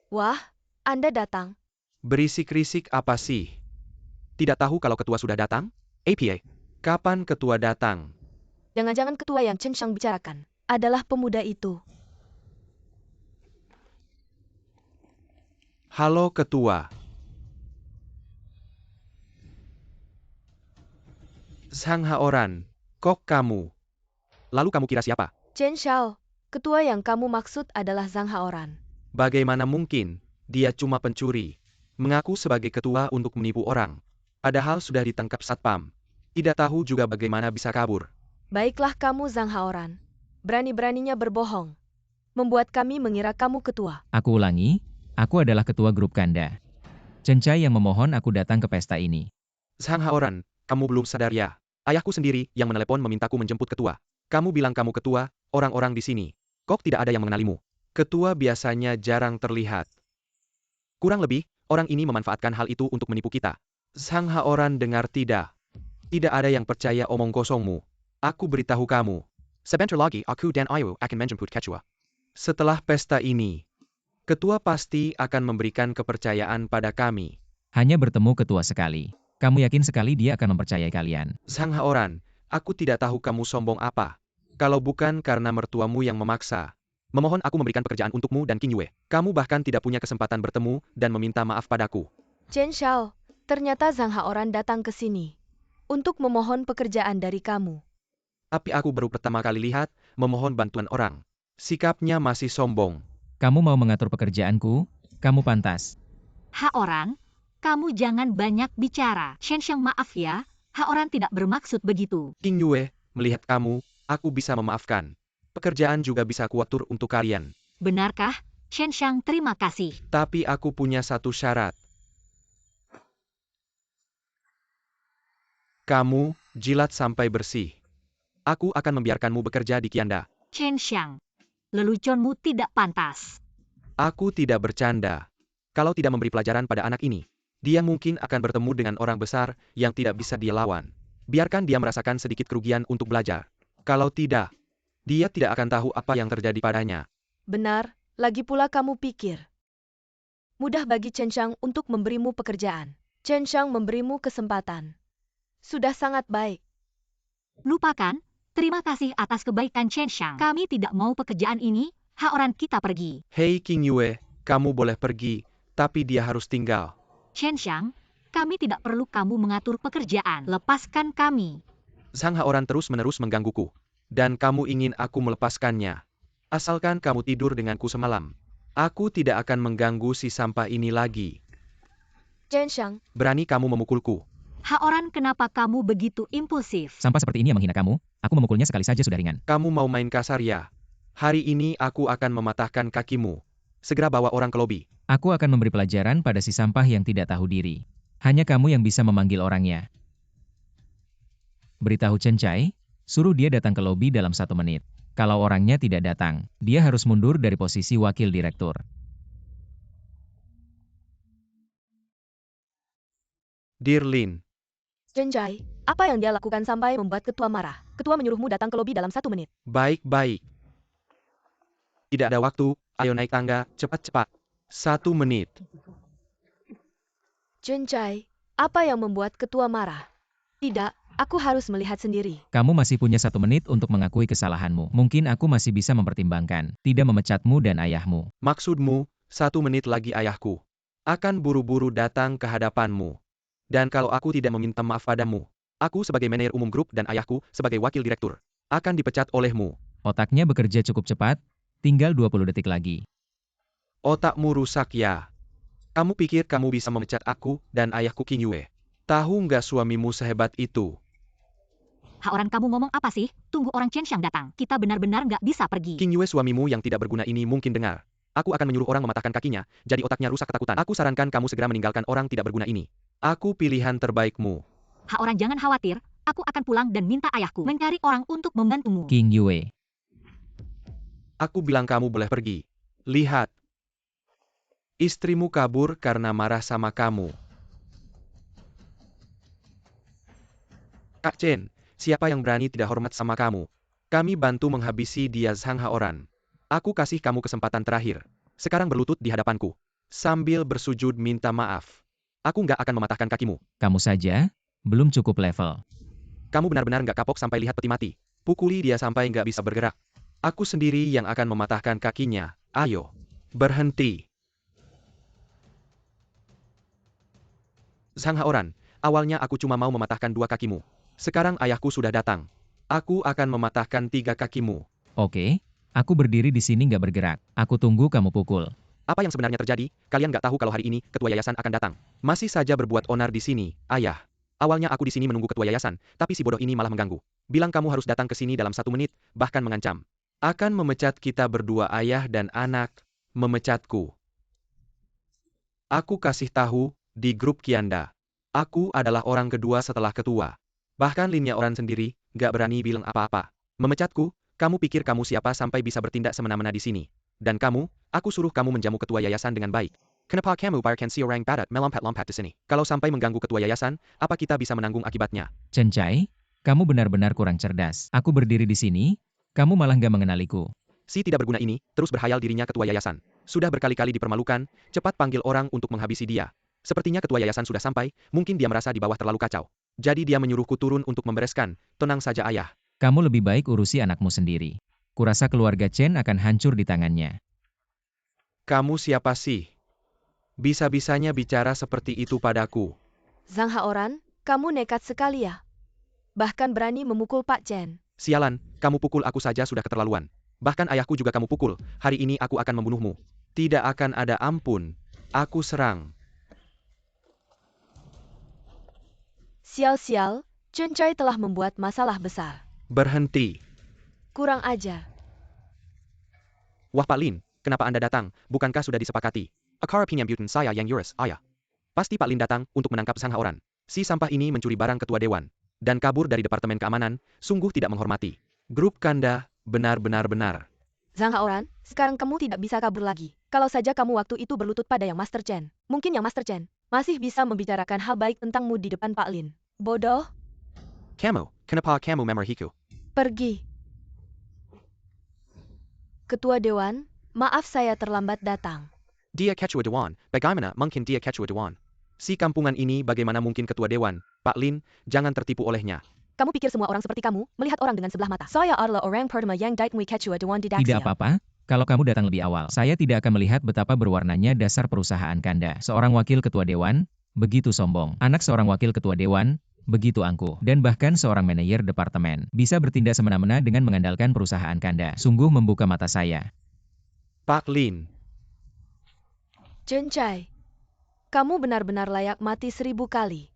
Wah, Anda datang. Berisik-risik apa sih? Tidak tahu kalau ketua sudah datang? APA, kapan ketua datang? Jangan-jangan ketua yang Chen Shang bicarakan adalah pemuda itu. Halo ketua. Sang Haoran, kok kamu? Lalu kamu kira siapa? Chen Shao, ketua yang kamu maksud adalah Zhang Haoran. Bagaimana mungkin? Dia cuma pencuri. Mengaku sebagai ketua untuk menipu orang. Padahal sudah ditangkap satpam. Tidak tahu juga bagaimana bisa kabur. Baiklah kamu Zhang Haoran. Berani-beraninya berbohong. Membuat kami mengira kamu ketua. Aku ulangi, aku adalah ketua grup Kanda. Chen Chai yang memohon aku datang ke pesta ini. Sang Haoran, kamu belum sadar ya? Ayahku sendiri yang menelepon memintaku menjemput ketua. Kamu bilang kamu ketua, orang-orang di sini. Kok tidak ada yang mengenalimu? Ketua biasanya jarang terlihat. Kurang lebih, orang ini memanfaatkan hal itu untuk menipu kita. Sang Haoran dengar tidak? Tidak ada yang percaya omong kosongmu. Aku beritahu kamu. Sebentar lagi aku dan Ayu akan menjemput ketua. Setelah pesta ini, ketua pasti akan memberikan kepercayaan pada kami. Hanya bertemu ketua sekali. Kamu yakin sekali dia akan mempercayai kalian? Sang Haoran, aku tidak tahu kamu sombong apa. Kalau bukan karena mertuamu yang memaksa. Memohon aku memberikan pekerjaan untukmu dan King Yue. Kamu bahkan tidak punya kesempatan bertemu dan meminta maaf padaku. Chen Shao, ternyata Zhang Haoran datang ke sini untuk memohon pekerjaan dari kamu. Tapi aku baru pertama kali lihat memohon bantuan orang. Sikapnya masih sombong. Kamu mau mengatur pekerjaanku? Kamu pantas. Haoran, kamu jangan banyak bicara. Shen Xiang maaf ya, Haoran tidak bermaksud begitu. King Yue, melihat kamu, aku bisa memaafkan. Pekerjaan juga bisa kuatur untuk kalian. Benarkah? Shen Xiang terima kasih. Tapi aku punya satu syarat. Kamu, jilat sampai bersih. Aku akan membiarkanmu bekerja di Kianda. Shen Xiang, leluconmu tidak pantas. Aku tidak bercanda. Kalau tidak memberi pelajaran pada anak ini, dia mungkin akan bertemu dengan orang besar yang tidak bisa dia lawan. Biarkan dia merasakan sedikit kerugian untuk belajar. Kalau tidak, dia tidak akan tahu apa yang terjadi padanya. Benar, Lagi pula kamu pikir mudah bagi Chen Xiang untuk memberimu pekerjaan. Chen Xiang memberimu kesempatan. Sudah sangat baik. Lupakan, terima kasih atas kebaikan Chen Xiang. Kami tidak mau pekerjaan ini, Haoran kita pergi. Hei King Yue, kamu boleh pergi, tapi dia harus tinggal. Chen Xiang, kami tidak perlu kamu mengatur pekerjaan. Lepaskan kami. Zhang Haoran terus-menerus menggangguku. Dan kamu ingin aku melepaskannya. Asalkan kamu tidur denganku semalam. Aku tidak akan mengganggu si sampah ini lagi. Chen Xiang, Berani kamu memukulku. Haoran, kenapa kamu begitu impulsif? Sampah seperti ini yang menghina kamu, aku memukulnya sekali saja sudah ringan. Kamu mau main kasar ya? Hari ini aku akan mematahkan kakimu. Segera bawa orang ke lobi. Aku akan memberi pelajaran pada si sampah yang tidak tahu diri. Hanya kamu yang bisa memanggil orangnya. Beritahu Chen Chai, suruh dia datang ke lobi dalam 1 menit. Kalau orangnya tidak datang, dia harus mundur dari posisi wakil direktur. Dear Lin, Chen Chai, apa yang dia lakukan sampai membuat ketua marah? Ketua menyuruhmu datang ke lobi dalam 1 menit. baik-baik. Tidak ada waktu, ayo naik tangga, cepat-cepat. 1 menit. Chen Chai, apa yang membuat ketua marah? Tidak, aku harus melihat sendiri. Kamu masih punya 1 menit untuk mengakui kesalahanmu. Mungkin aku masih bisa mempertimbangkan, tidak memecatmu dan ayahmu. Maksudmu, 1 menit lagi ayahku akan buru-buru datang ke hadapanmu. Dan kalau aku tidak meminta maaf padamu, aku sebagai manajer umum grup dan ayahku sebagai wakil direktur akan dipecat olehmu. Otaknya bekerja cukup cepat, tinggal 20 detik lagi. Otakmu rusak ya. Kamu pikir kamu bisa memecat aku dan ayahku King Yue? Tahu nggak suamimu sehebat itu? Haoran, kamu ngomong apa sih? Tunggu orang Chen Xiang datang. Kita benar-benar nggak bisa pergi. King Yue suamimu yang tidak berguna ini mungkin dengar. Aku akan menyuruh orang mematahkan kakinya, jadi otaknya rusak ketakutan. Aku sarankan kamu segera meninggalkan orang tidak berguna ini. Aku pilihan terbaikmu. Haoran, jangan khawatir. Aku akan pulang dan minta ayahku mencari orang untuk membantumu. King Yue. Aku bilang kamu boleh pergi. Lihat. Istrimu kabur karena marah sama kamu. Kak Chen, siapa yang berani tidak hormat sama kamu? Kami bantu menghabisi dia Zhang Haoran. Aku kasih kamu kesempatan terakhir. Sekarang berlutut di hadapanku. Sambil bersujud minta maaf. Aku nggak akan mematahkan kakimu. Kamu saja, belum cukup level. Kamu benar-benar nggak kapok sampai lihat peti mati. Pukuli dia sampai nggak bisa bergerak. Aku sendiri yang akan mematahkan kakinya. Ayo, berhenti. Zhang Haoran, awalnya aku cuma mau mematahkan 2 kakimu. Sekarang ayahku sudah datang. Aku akan mematahkan 3 kakimu. Oke, aku berdiri di sini nggak bergerak. Aku tunggu kamu pukul. Apa yang sebenarnya terjadi? Kalian nggak tahu kalau hari ini ketua yayasan akan datang. Masih saja berbuat onar di sini, ayah. Awalnya aku di sini menunggu ketua yayasan, tapi si bodoh ini malah mengganggu. Bilang kamu harus datang ke sini dalam 1 menit, bahkan mengancam. Akan memecat kita berdua, ayah dan anak, memecatku. Aku kasih tahu, di grup Kianda. Aku adalah orang kedua setelah ketua. Bahkan Linnya orang sendiri, nggak berani bilang apa-apa. Memecatku, kamu pikir kamu siapa sampai bisa bertindak semena-mena di sini? Dan kamu, aku suruh kamu menjamu ketua yayasan dengan baik. Kenapa kamu biarkan si orang badat melompat-lompat di sini? Kalau sampai mengganggu ketua yayasan, apa kita bisa menanggung akibatnya? Chen Chai, kamu benar-benar kurang cerdas. Aku berdiri di sini, kamu malah nggak mengenaliku. Si tidak berguna ini, terus berhayal dirinya ketua yayasan. Sudah berkali-kali dipermalukan, cepat panggil orang untuk menghabisi dia. Sepertinya ketua yayasan sudah sampai, mungkin dia merasa di bawah terlalu kacau. Jadi dia menyuruhku turun untuk membereskan. Tenang saja ayah. Kamu lebih baik urusi anakmu sendiri. Kurasa keluarga Chen akan hancur di tangannya. Kamu siapa sih? Bisa-bisanya bicara seperti itu padaku. Zhang Haoran, kamu nekat sekali ya. Bahkan berani memukul Pak Chen. Sialan, kamu pukul aku saja sudah keterlaluan. Bahkan ayahku juga kamu pukul. Hari ini aku akan membunuhmu. Tidak akan ada ampun. Aku serang. Sial-sial, Chen Chai telah membuat masalah besar. Berhenti. Kurang ajar. Wah Pak Lin, kenapa Anda datang? Bukankah sudah disepakati? Akar penyambutan saya yang Yuris, ayah. Pasti Pak Lin datang untuk menangkap Zhang Haoran. Si sampah ini mencuri barang ketua dewan. Dan kabur dari Departemen Keamanan, sungguh tidak menghormati. Grup Kanda, benar-benar. Zhang Haoran, sekarang kamu tidak bisa kabur lagi. Kalau saja kamu waktu itu berlutut pada Yang Master Chen. Mungkin Yang Master Chen masih bisa membicarakan hal baik tentangmu di depan Pak Lin. Bodoh. Kamu, kenapa kamu memarahiku? Pergi. Ketua Dewan, Maaf saya terlambat datang. Dia Ketua Dewan, bagaimana mungkin dia Ketua Dewan? Si kampungan ini bagaimana mungkin Ketua Dewan? Pak Lin, jangan tertipu olehnya. Kamu pikir semua orang seperti kamu, melihat orang dengan sebelah mata. Saya adalah orang pertama yang datang Ketua Dewan di Tidak Daxia. apa-apa, kalau kamu datang lebih awal. Saya tidak akan melihat betapa berwarnanya dasar perusahaan Kanda. Seorang wakil ketua dewan, begitu sombong. Anak seorang wakil ketua dewan, begitu angkuh. Dan bahkan seorang manajer departemen, bisa bertindak semena-mena dengan mengandalkan perusahaan Kanda. Sungguh membuka mata saya. Pak Lin, Chen Chai, kamu benar-benar layak mati 1000 kali.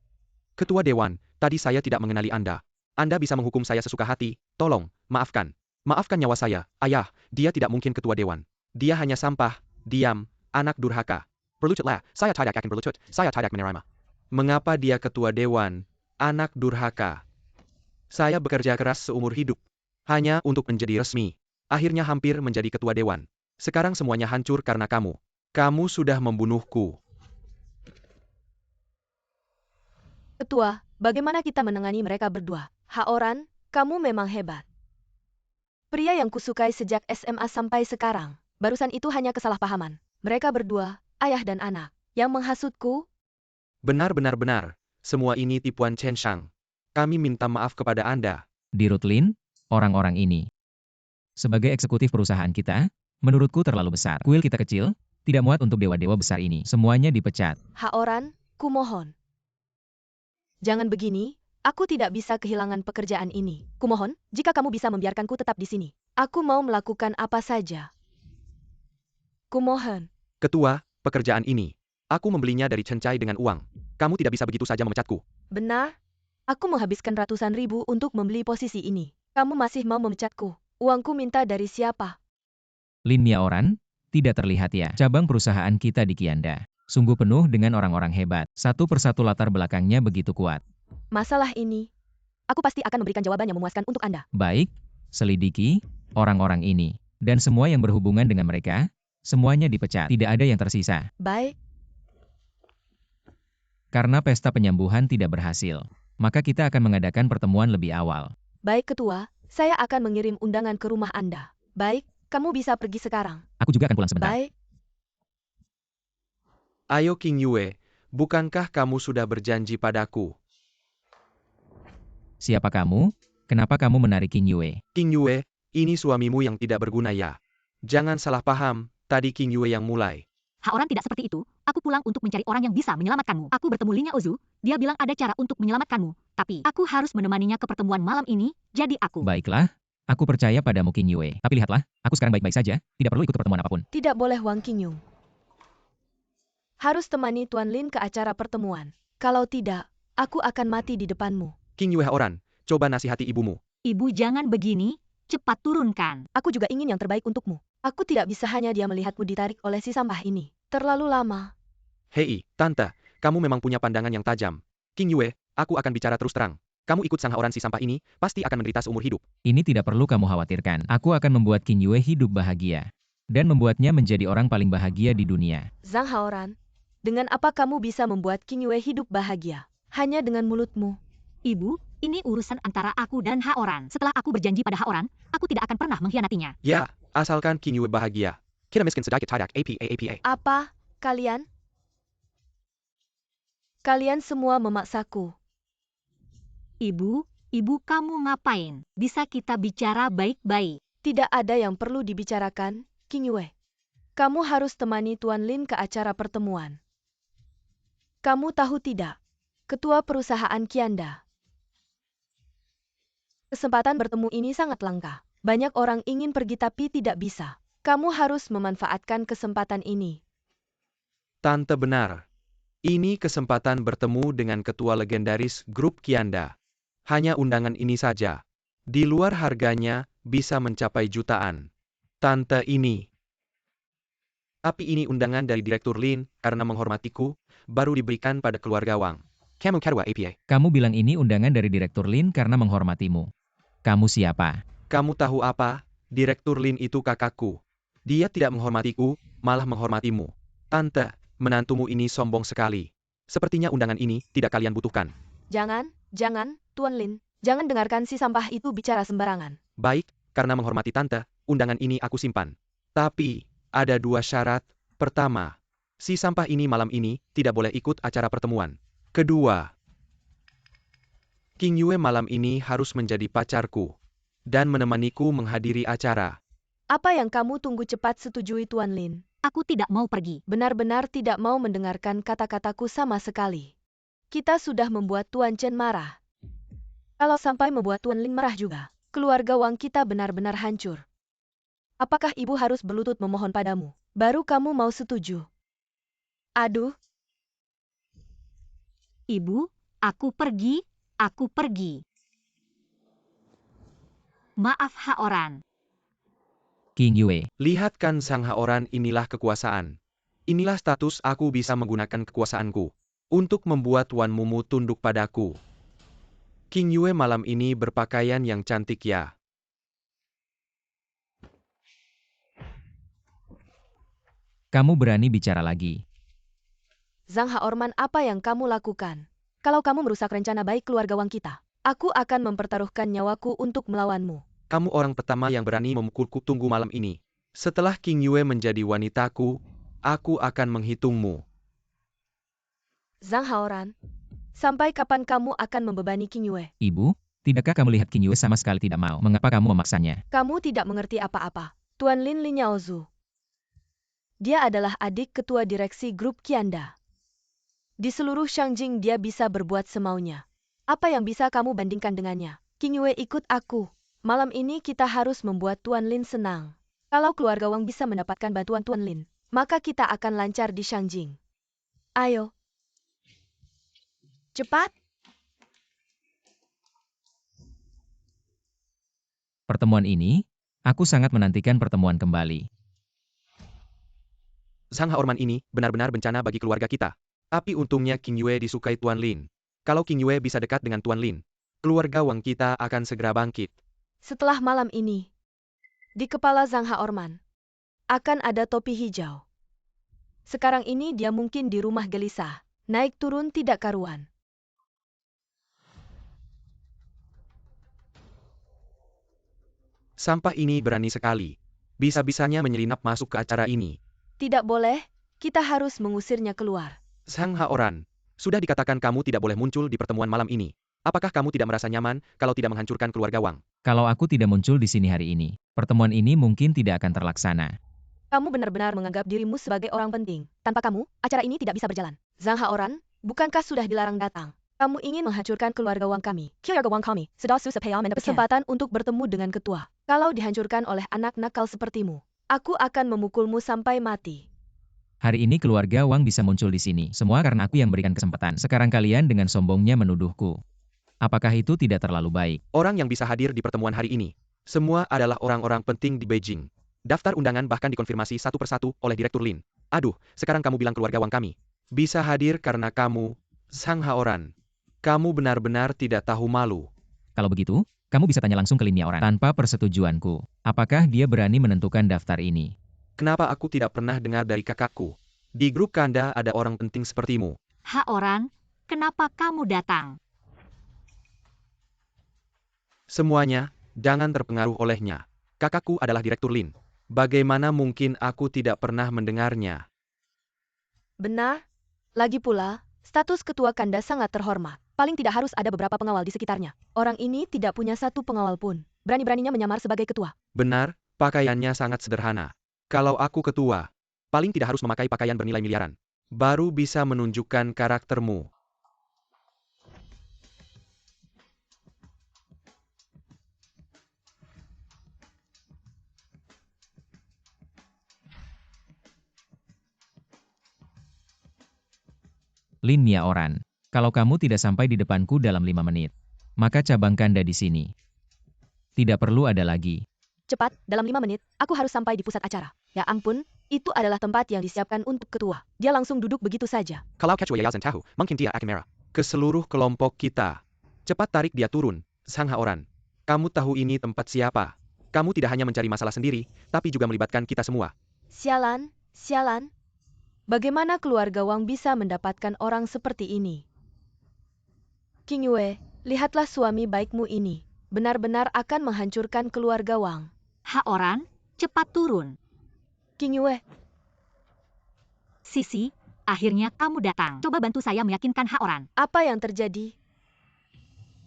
Ketua Dewan, tadi saya tidak mengenali Anda. Anda bisa menghukum saya sesuka hati, tolong, maafkan. Maafkan nyawa saya, ayah, dia tidak mungkin Ketua Dewan. Dia hanya sampah, diam, anak durhaka. Berlututlah, saya tidak akan berlutut, saya tidak menerima. Mengapa dia Ketua Dewan, anak durhaka? Saya bekerja keras seumur hidup, hanya untuk menjadi resmi. Akhirnya hampir menjadi Ketua Dewan. Sekarang semuanya hancur karena kamu. Kamu sudah membunuhku. Ketua, bagaimana kita menangani mereka berdua? Haoran, kamu memang hebat. Pria yang kusukai sejak SMA sampai sekarang. Barusan itu hanya kesalahpahaman. Mereka berdua, ayah dan anak, yang menghasutku. Benar-benar, semua ini tipuan Chen Shang. Kami minta maaf kepada Anda. Dirut Lin, orang-orang ini. Sebagai eksekutif perusahaan kita, menurutku terlalu besar. Kuil kita kecil, tidak muat untuk dewa-dewa besar ini. Semuanya dipecat. Haoran, kumohon. Jangan begini, aku tidak bisa kehilangan pekerjaan ini. Kumohon, jika kamu bisa membiarkanku tetap di sini. Aku mau melakukan apa saja. Kumohon. Ketua, pekerjaan ini. Aku membelinya dari Chen Chai dengan uang. Kamu tidak bisa begitu saja memecatku. Benar? Aku menghabiskan ratusan ribu untuk membeli posisi ini. Kamu masih mau memecatku? Uangku minta dari siapa? Lin Miaoran, tidak terlihat ya. Cabang perusahaan kita di Kianda. Sungguh penuh dengan orang-orang hebat. Satu persatu latar belakangnya begitu kuat. Masalah ini, Aku pasti akan memberikan jawaban yang memuaskan untuk Anda. Baik, selidiki orang-orang ini. Dan semua yang berhubungan dengan mereka, semuanya dipecat. Tidak ada yang tersisa. baik. Karena pesta penyambuhan tidak berhasil, maka kita akan mengadakan pertemuan lebih awal. Baik Ketua, saya akan mengirim undangan ke rumah Anda. Baik, kamu bisa pergi sekarang. Aku juga akan pulang sebentar. Baik. Ayo King Yue, bukankah kamu sudah berjanji padaku? Siapa kamu? Kenapa kamu menarik King Yue? King Yue, ini suamimu yang tidak berguna ya. Jangan salah paham, tadi King Yue yang mulai. Haoran tidak seperti itu. Aku pulang untuk mencari orang yang bisa menyelamatkanmu. Aku bertemu Linya Ozu, dia bilang ada cara untuk menyelamatkanmu. Tapi, aku harus menemaninya ke pertemuan malam ini, jadi aku. Baiklah, aku percaya padamu King Yue. Tapi lihatlah, aku sekarang baik-baik saja, tidak perlu ikut pertemuan apapun. Tidak boleh Wang Qingyung. Harus temani Tuan Lin ke acara pertemuan. Kalau tidak, aku akan mati di depanmu. King Yue Haoran, coba nasihati ibumu. Ibu jangan begini, cepat turunkan. Aku juga ingin yang terbaik untukmu. Aku tidak bisa hanya dia melihatmu ditarik oleh si sampah ini. Terlalu lama. Hei, Tante, kamu memang punya pandangan yang tajam. King Yue, aku akan bicara terus terang. Kamu ikut sang Haoran si sampah ini, pasti akan menderita seumur hidup. Ini tidak perlu kamu khawatirkan. Aku akan membuat King Yue hidup bahagia. Dan membuatnya menjadi orang paling bahagia di dunia. Zhang Haoran, dengan apa kamu bisa membuat King Yue hidup bahagia? Hanya dengan mulutmu. Ibu, ini urusan antara aku dan Haoran. Setelah aku berjanji pada Haoran, aku tidak akan pernah mengkhianatinya. Ya, asalkan King Yue bahagia. Kita miskin sedikit tidak apa. Apa, kalian? Kalian semua memaksaku. Ibu kamu ngapain? Bisa kita bicara baik-baik. Tidak ada yang perlu dibicarakan, King Yue. Kamu harus temani Tuan Lin ke acara pertemuan. Kamu tahu tidak? Ketua perusahaan Kianda. Kesempatan bertemu ini sangat langka. Banyak orang ingin pergi tapi tidak bisa. Kamu harus memanfaatkan kesempatan ini. Tante benar. Ini kesempatan bertemu dengan ketua legendaris grup Kianda. Hanya undangan ini saja. Di luar harganya bisa mencapai jutaan. Tante ini. Tapi ini undangan dari Direktur Lin, karena menghormatiku, baru diberikan pada keluarga Wang. Kamu kedua APA. Kamu bilang ini undangan dari Direktur Lin karena menghormatimu. Kamu siapa? Kamu tahu apa? Direktur Lin itu kakakku. Dia tidak menghormatiku, malah menghormatimu. Tante, menantumu ini sombong sekali. Sepertinya undangan ini tidak kalian butuhkan. Jangan, Tuan Lin. Jangan dengarkan si sampah itu bicara sembarangan. Baik, karena menghormati Tante, undangan ini aku simpan. Tapi, Ada 2 syarat. Pertama, si sampah ini malam ini tidak boleh ikut acara pertemuan. Kedua, King Yue malam ini harus menjadi pacarku dan menemaniku menghadiri acara. Apa yang kamu tunggu, cepat setujui Tuan Lin. Aku tidak mau pergi. Benar-benar tidak mau mendengarkan kata-kataku sama sekali. Kita sudah membuat Tuan Chen marah. Kalau sampai membuat Tuan Lin marah juga, keluarga Wang kita benar-benar hancur. Apakah ibu harus berlutut memohon padamu, baru kamu mau setuju? Aduh, Ibu, aku pergi, aku pergi. Maaf Haoran. King Yue, Lihat kan Sang Haoran, inilah kekuasaan. Inilah status aku bisa menggunakan kekuasaanku untuk membuat Tuan Mumu tunduk padaku. King Yue malam ini berpakaian yang cantik ya. kamu berani bicara lagi. Zhang Haorman, apa yang kamu lakukan? Kalau kamu merusak rencana baik keluarga Wang kita, aku akan mempertaruhkan nyawaku untuk melawanmu. Kamu orang pertama yang berani memukulku. Tunggu malam ini. Setelah King Yue menjadi wanitaku, aku akan menghitungmu. Zhang Haoran, sampai kapan kamu akan membebani King Yue? Ibu, tidakkah kamu lihat King Yue sama sekali tidak mau? Mengapa kamu memaksanya? Kamu tidak mengerti apa-apa. Tuan Lin Liaozu. Dia adalah adik ketua direksi grup Qianda. Di seluruh Shangjing dia bisa berbuat semaunya. Apa yang bisa kamu bandingkan dengannya? King Yue, ikut aku. Malam ini kita harus membuat Tuan Lin senang. Kalau keluarga Wang bisa mendapatkan bantuan Tuan Lin, maka kita akan lancar di Shangjing. Ayo. Cepat. Pertemuan ini, aku sangat menantikan pertemuan kembali. Sang Haorman ini benar-benar bencana bagi keluarga kita. Tapi untungnya King Yue disukai Tuan Lin. Kalau King Yue bisa dekat dengan Tuan Lin, keluarga Wang kita akan segera bangkit. Setelah malam ini, di kepala Zhang Haorman akan ada topi hijau. Sekarang ini dia mungkin di rumah gelisah, naik turun tidak karuan. Sampah ini berani sekali. Bisa-bisanya menyelinap masuk ke acara ini. Tidak boleh, kita harus mengusirnya keluar. Sang Haoran, sudah dikatakan kamu tidak boleh muncul di pertemuan malam ini. Apakah kamu tidak merasa nyaman kalau tidak menghancurkan keluarga Wang? Kalau aku tidak muncul di sini hari ini, pertemuan ini mungkin tidak akan terlaksana. Kamu benar-benar menganggap dirimu sebagai orang penting. Tanpa kamu, acara ini tidak bisa berjalan. Zhang Haoran, bukankah sudah dilarang datang? Kamu ingin menghancurkan keluarga Wang kami. Keluarga Wang kami sudah susah mendapatkan kesempatan untuk bertemu dengan ketua. Kalau dihancurkan oleh anak nakal sepertimu, aku akan memukulmu sampai mati. Hari ini keluarga Wang bisa muncul di sini. Semua karena aku yang berikan kesempatan. Sekarang kalian dengan sombongnya menuduhku. Apakah itu tidak terlalu baik? Orang yang bisa hadir di pertemuan hari ini, semua adalah orang-orang penting di Beijing. Daftar undangan bahkan dikonfirmasi satu persatu oleh Direktur Lin. Aduh, sekarang kamu bilang keluarga Wang kami bisa hadir karena kamu, Sang Haoran. Kamu benar-benar tidak tahu malu. Kalau begitu, kamu bisa tanya langsung ke Lin Miaoran tanpa persetujuanku. Apakah dia berani menentukan daftar ini? Kenapa aku tidak pernah dengar dari kakakku? Di grup Kanda ada orang penting sepertimu. Haoran, kenapa kamu datang? Semuanya, jangan terpengaruh olehnya. Kakakku adalah Direktur Lin. Bagaimana mungkin aku tidak pernah mendengarnya? Benar. Lagi pula, status ketua Kanda sangat terhormat. Paling tidak harus ada beberapa pengawal di sekitarnya. Orang ini tidak punya satu pengawal pun. Berani-beraninya menyamar sebagai ketua. Benar, pakaiannya sangat sederhana. Kalau aku ketua, paling tidak harus memakai pakaian bernilai miliaran. Baru bisa menunjukkan karaktermu. Lin Miaoran, kalau kamu tidak sampai di depanku dalam 5 menit, maka cabang Kanda di sini. Tidak perlu ada lagi. Cepat, dalam 5 menit, aku harus sampai di pusat acara. Ya ampun, itu adalah tempat yang disiapkan untuk ketua. Dia langsung duduk begitu saja. Kalau Kacwa Yayasan tahu, mungkin dia akan merah. Ke seluruh kelompok kita. Cepat tarik dia turun, Sang Haoran. Kamu tahu ini tempat siapa? Kamu tidak hanya mencari masalah sendiri, tapi juga melibatkan kita semua. Sialan, sialan. Bagaimana keluarga Wang bisa mendapatkan orang seperti ini? King Yue, lihatlah suami baikmu ini. Benar-benar akan menghancurkan keluarga Wang. Haoran, cepat turun. King Yue, Sisi, akhirnya kamu datang. Coba bantu saya meyakinkan Haoran. apa yang terjadi?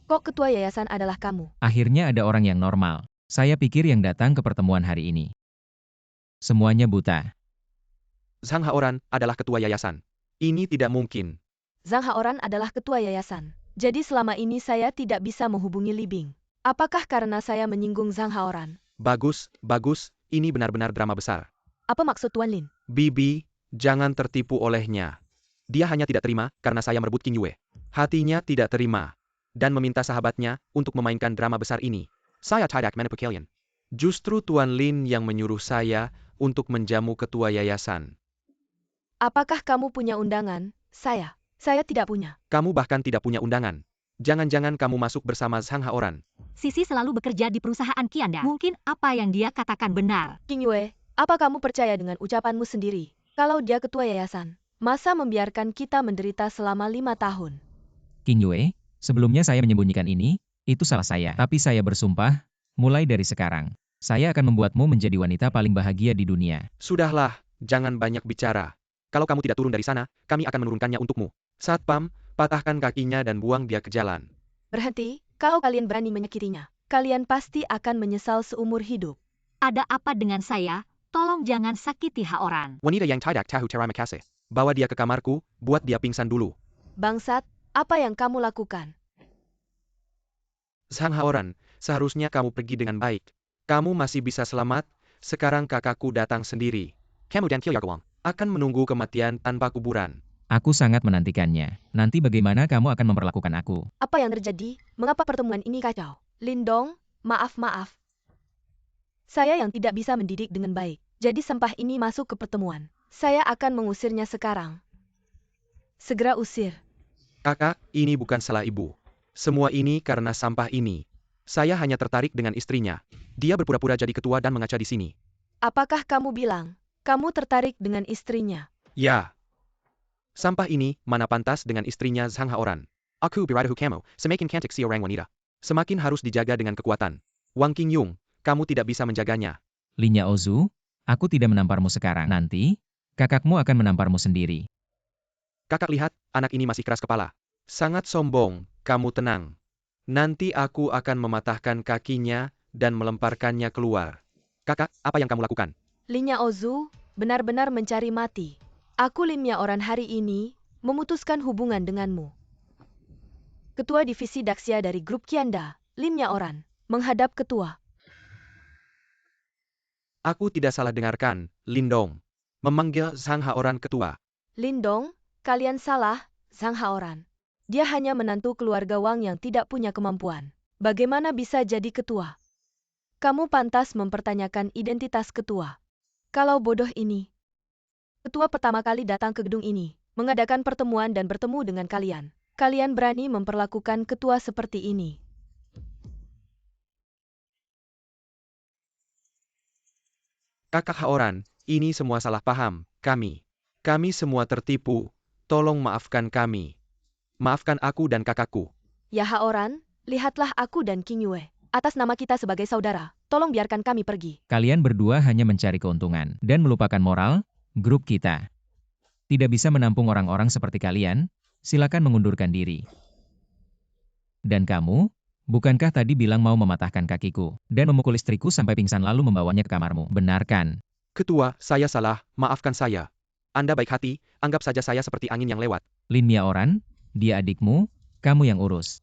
Kok ketua yayasan adalah kamu? Akhirnya ada orang yang normal. Saya pikir yang datang ke pertemuan hari ini. Semuanya buta. Zhang Haoran adalah ketua yayasan. Ini tidak mungkin. Zhang Haoran adalah ketua yayasan. Jadi selama ini saya tidak bisa menghubungi Li Bing. Apakah karena saya menyinggung Zhang Haoran? Bagus, bagus, ini benar-benar drama besar. Apa maksud Tuan Lin? Bibi, jangan tertipu olehnya. Dia hanya tidak terima karena saya merebut King Yue. Hatinya tidak terima. Dan meminta sahabatnya untuk memainkan drama besar ini. Saya tidak manipulasi. Justru Tuan Lin yang menyuruh saya untuk menjamu ketua yayasan. Apakah kamu punya undangan? Saya tidak punya. Kamu bahkan tidak punya undangan. Jangan-jangan kamu masuk bersama Zhang Haoran. Sisi selalu bekerja di perusahaan Kianda. Mungkin apa yang dia katakan benar. King Yue, apa kamu percaya dengan ucapanmu sendiri? Kalau dia ketua yayasan, masa membiarkan kita menderita selama 5 tahun? King Yue, sebelumnya saya menyembunyikan ini, itu salah saya. Tapi saya bersumpah, mulai dari sekarang, saya akan membuatmu menjadi wanita paling bahagia di dunia. Sudahlah, jangan banyak bicara. Kalau kamu tidak turun dari sana, kami akan menurunkannya untukmu. Satpam, patahkan kakinya dan buang dia ke jalan. Berhenti, kalau kalian berani menyakitinya, kalian pasti akan menyesal seumur hidup. Ada apa dengan saya? Tolong jangan sakiti Haoran. Wanita yang tidak tahu terima kasih. Bawa dia ke kamarku, buat dia pingsan dulu. Bangsat, apa yang kamu lakukan? Zhang Haoran, seharusnya kamu pergi dengan baik. Kamu masih bisa selamat, sekarang kakakku datang sendiri. Kamu dan Qiao akan menunggu kematian tanpa kuburan. Aku sangat menantikannya. Nanti bagaimana kamu akan memperlakukan aku? Apa yang terjadi? Mengapa pertemuan ini kacau? Lindong, maaf. Saya yang tidak bisa mendidik dengan baik. Jadi sampah ini masuk ke pertemuan. Saya akan mengusirnya sekarang. Segera usir. Kakak, ini bukan salah ibu. Semua ini karena sampah ini. Saya hanya tertarik dengan istrinya. Dia berpura-pura jadi ketua dan mengaca di sini. Apakah kamu bilang, kamu tertarik dengan istrinya? Ya. Sampah ini mana pantas dengan istrinya Zhang Haoran. Aku beradahu kamu, semakin cantik si orang wanita. Semakin harus dijaga dengan kekuatan. Wang Qingyung, kamu tidak bisa menjaganya. Linya Ozu, aku tidak menamparmu sekarang. Nanti, kakakmu akan menamparmu sendiri. Kakak lihat, anak ini masih keras kepala. Sangat sombong, kamu tenang. Nanti aku akan mematahkan kakinya dan melemparkannya keluar. Kakak, apa yang kamu lakukan? Linya Ozu, benar-benar mencari mati. Aku Limnya orang hari ini, memutuskan hubungan denganmu. Ketua Divisi Daxia dari grup Kianda, Limnya orang, menghadap ketua. Aku tidak salah dengarkan, Lindong. Memanggil Zhang Haoran ketua. Lindong, kalian salah, Zhang Haoran. Dia hanya menantu keluarga Wang yang tidak punya kemampuan. Bagaimana bisa jadi ketua? Kamu pantas mempertanyakan identitas ketua. Kalau bodoh ini. Ketua pertama kali datang ke gedung ini, mengadakan pertemuan dan bertemu dengan kalian. Kalian berani memperlakukan ketua seperti ini. Kakak Haoran, ini semua salah paham, kami. Kami semua tertipu. Tolong maafkan kami. Maafkan aku dan kakakku. Ya Haoran, lihatlah aku dan King Yue. Atas nama kita sebagai saudara, tolong biarkan kami pergi. Kalian berdua hanya mencari keuntungan dan melupakan moral grup kita. Tidak bisa menampung orang-orang seperti kalian, silakan mengundurkan diri. Dan kamu, bukankah tadi bilang mau mematahkan kakiku dan memukul istriku sampai pingsan lalu membawanya ke kamarmu? Benar kan? Ketua, saya salah, maafkan saya. Anda baik hati, anggap saja saya seperti angin yang lewat. Lin Miaoran, dia adikmu, kamu yang urus.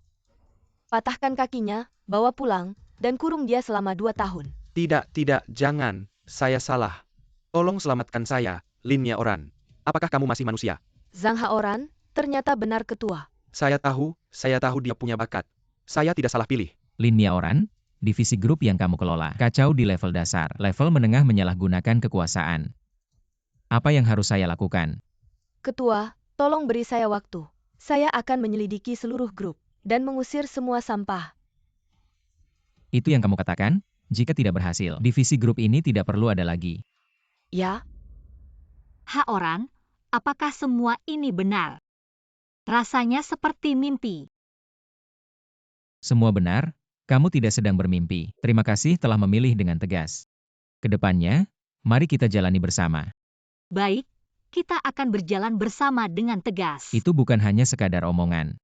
Patahkan kakinya, bawa pulang, dan kurung dia selama 2 tahun. Tidak, jangan. Saya salah. Tolong selamatkan saya, Lin Miaoran. Apakah kamu masih manusia? Zhang Haoran, ternyata benar ketua. Saya tahu dia punya bakat. Saya tidak salah pilih. Lin Miaoran, divisi grup yang kamu kelola. Kacau di level dasar, level menengah menyalahgunakan kekuasaan. Apa yang harus saya lakukan? Ketua, tolong beri saya waktu. Saya akan menyelidiki seluruh grup, dan mengusir semua sampah. Itu yang kamu katakan? Jika tidak berhasil, divisi grup ini tidak perlu ada lagi. Ya, Haoran, apakah semua ini benar? Rasanya seperti mimpi. Semua benar, kamu tidak sedang bermimpi. Terima kasih telah memilih dengan tegas. Kedepannya, Mari kita jalani bersama. Baik, kita akan berjalan bersama dengan tegas. Itu bukan hanya sekadar omongan.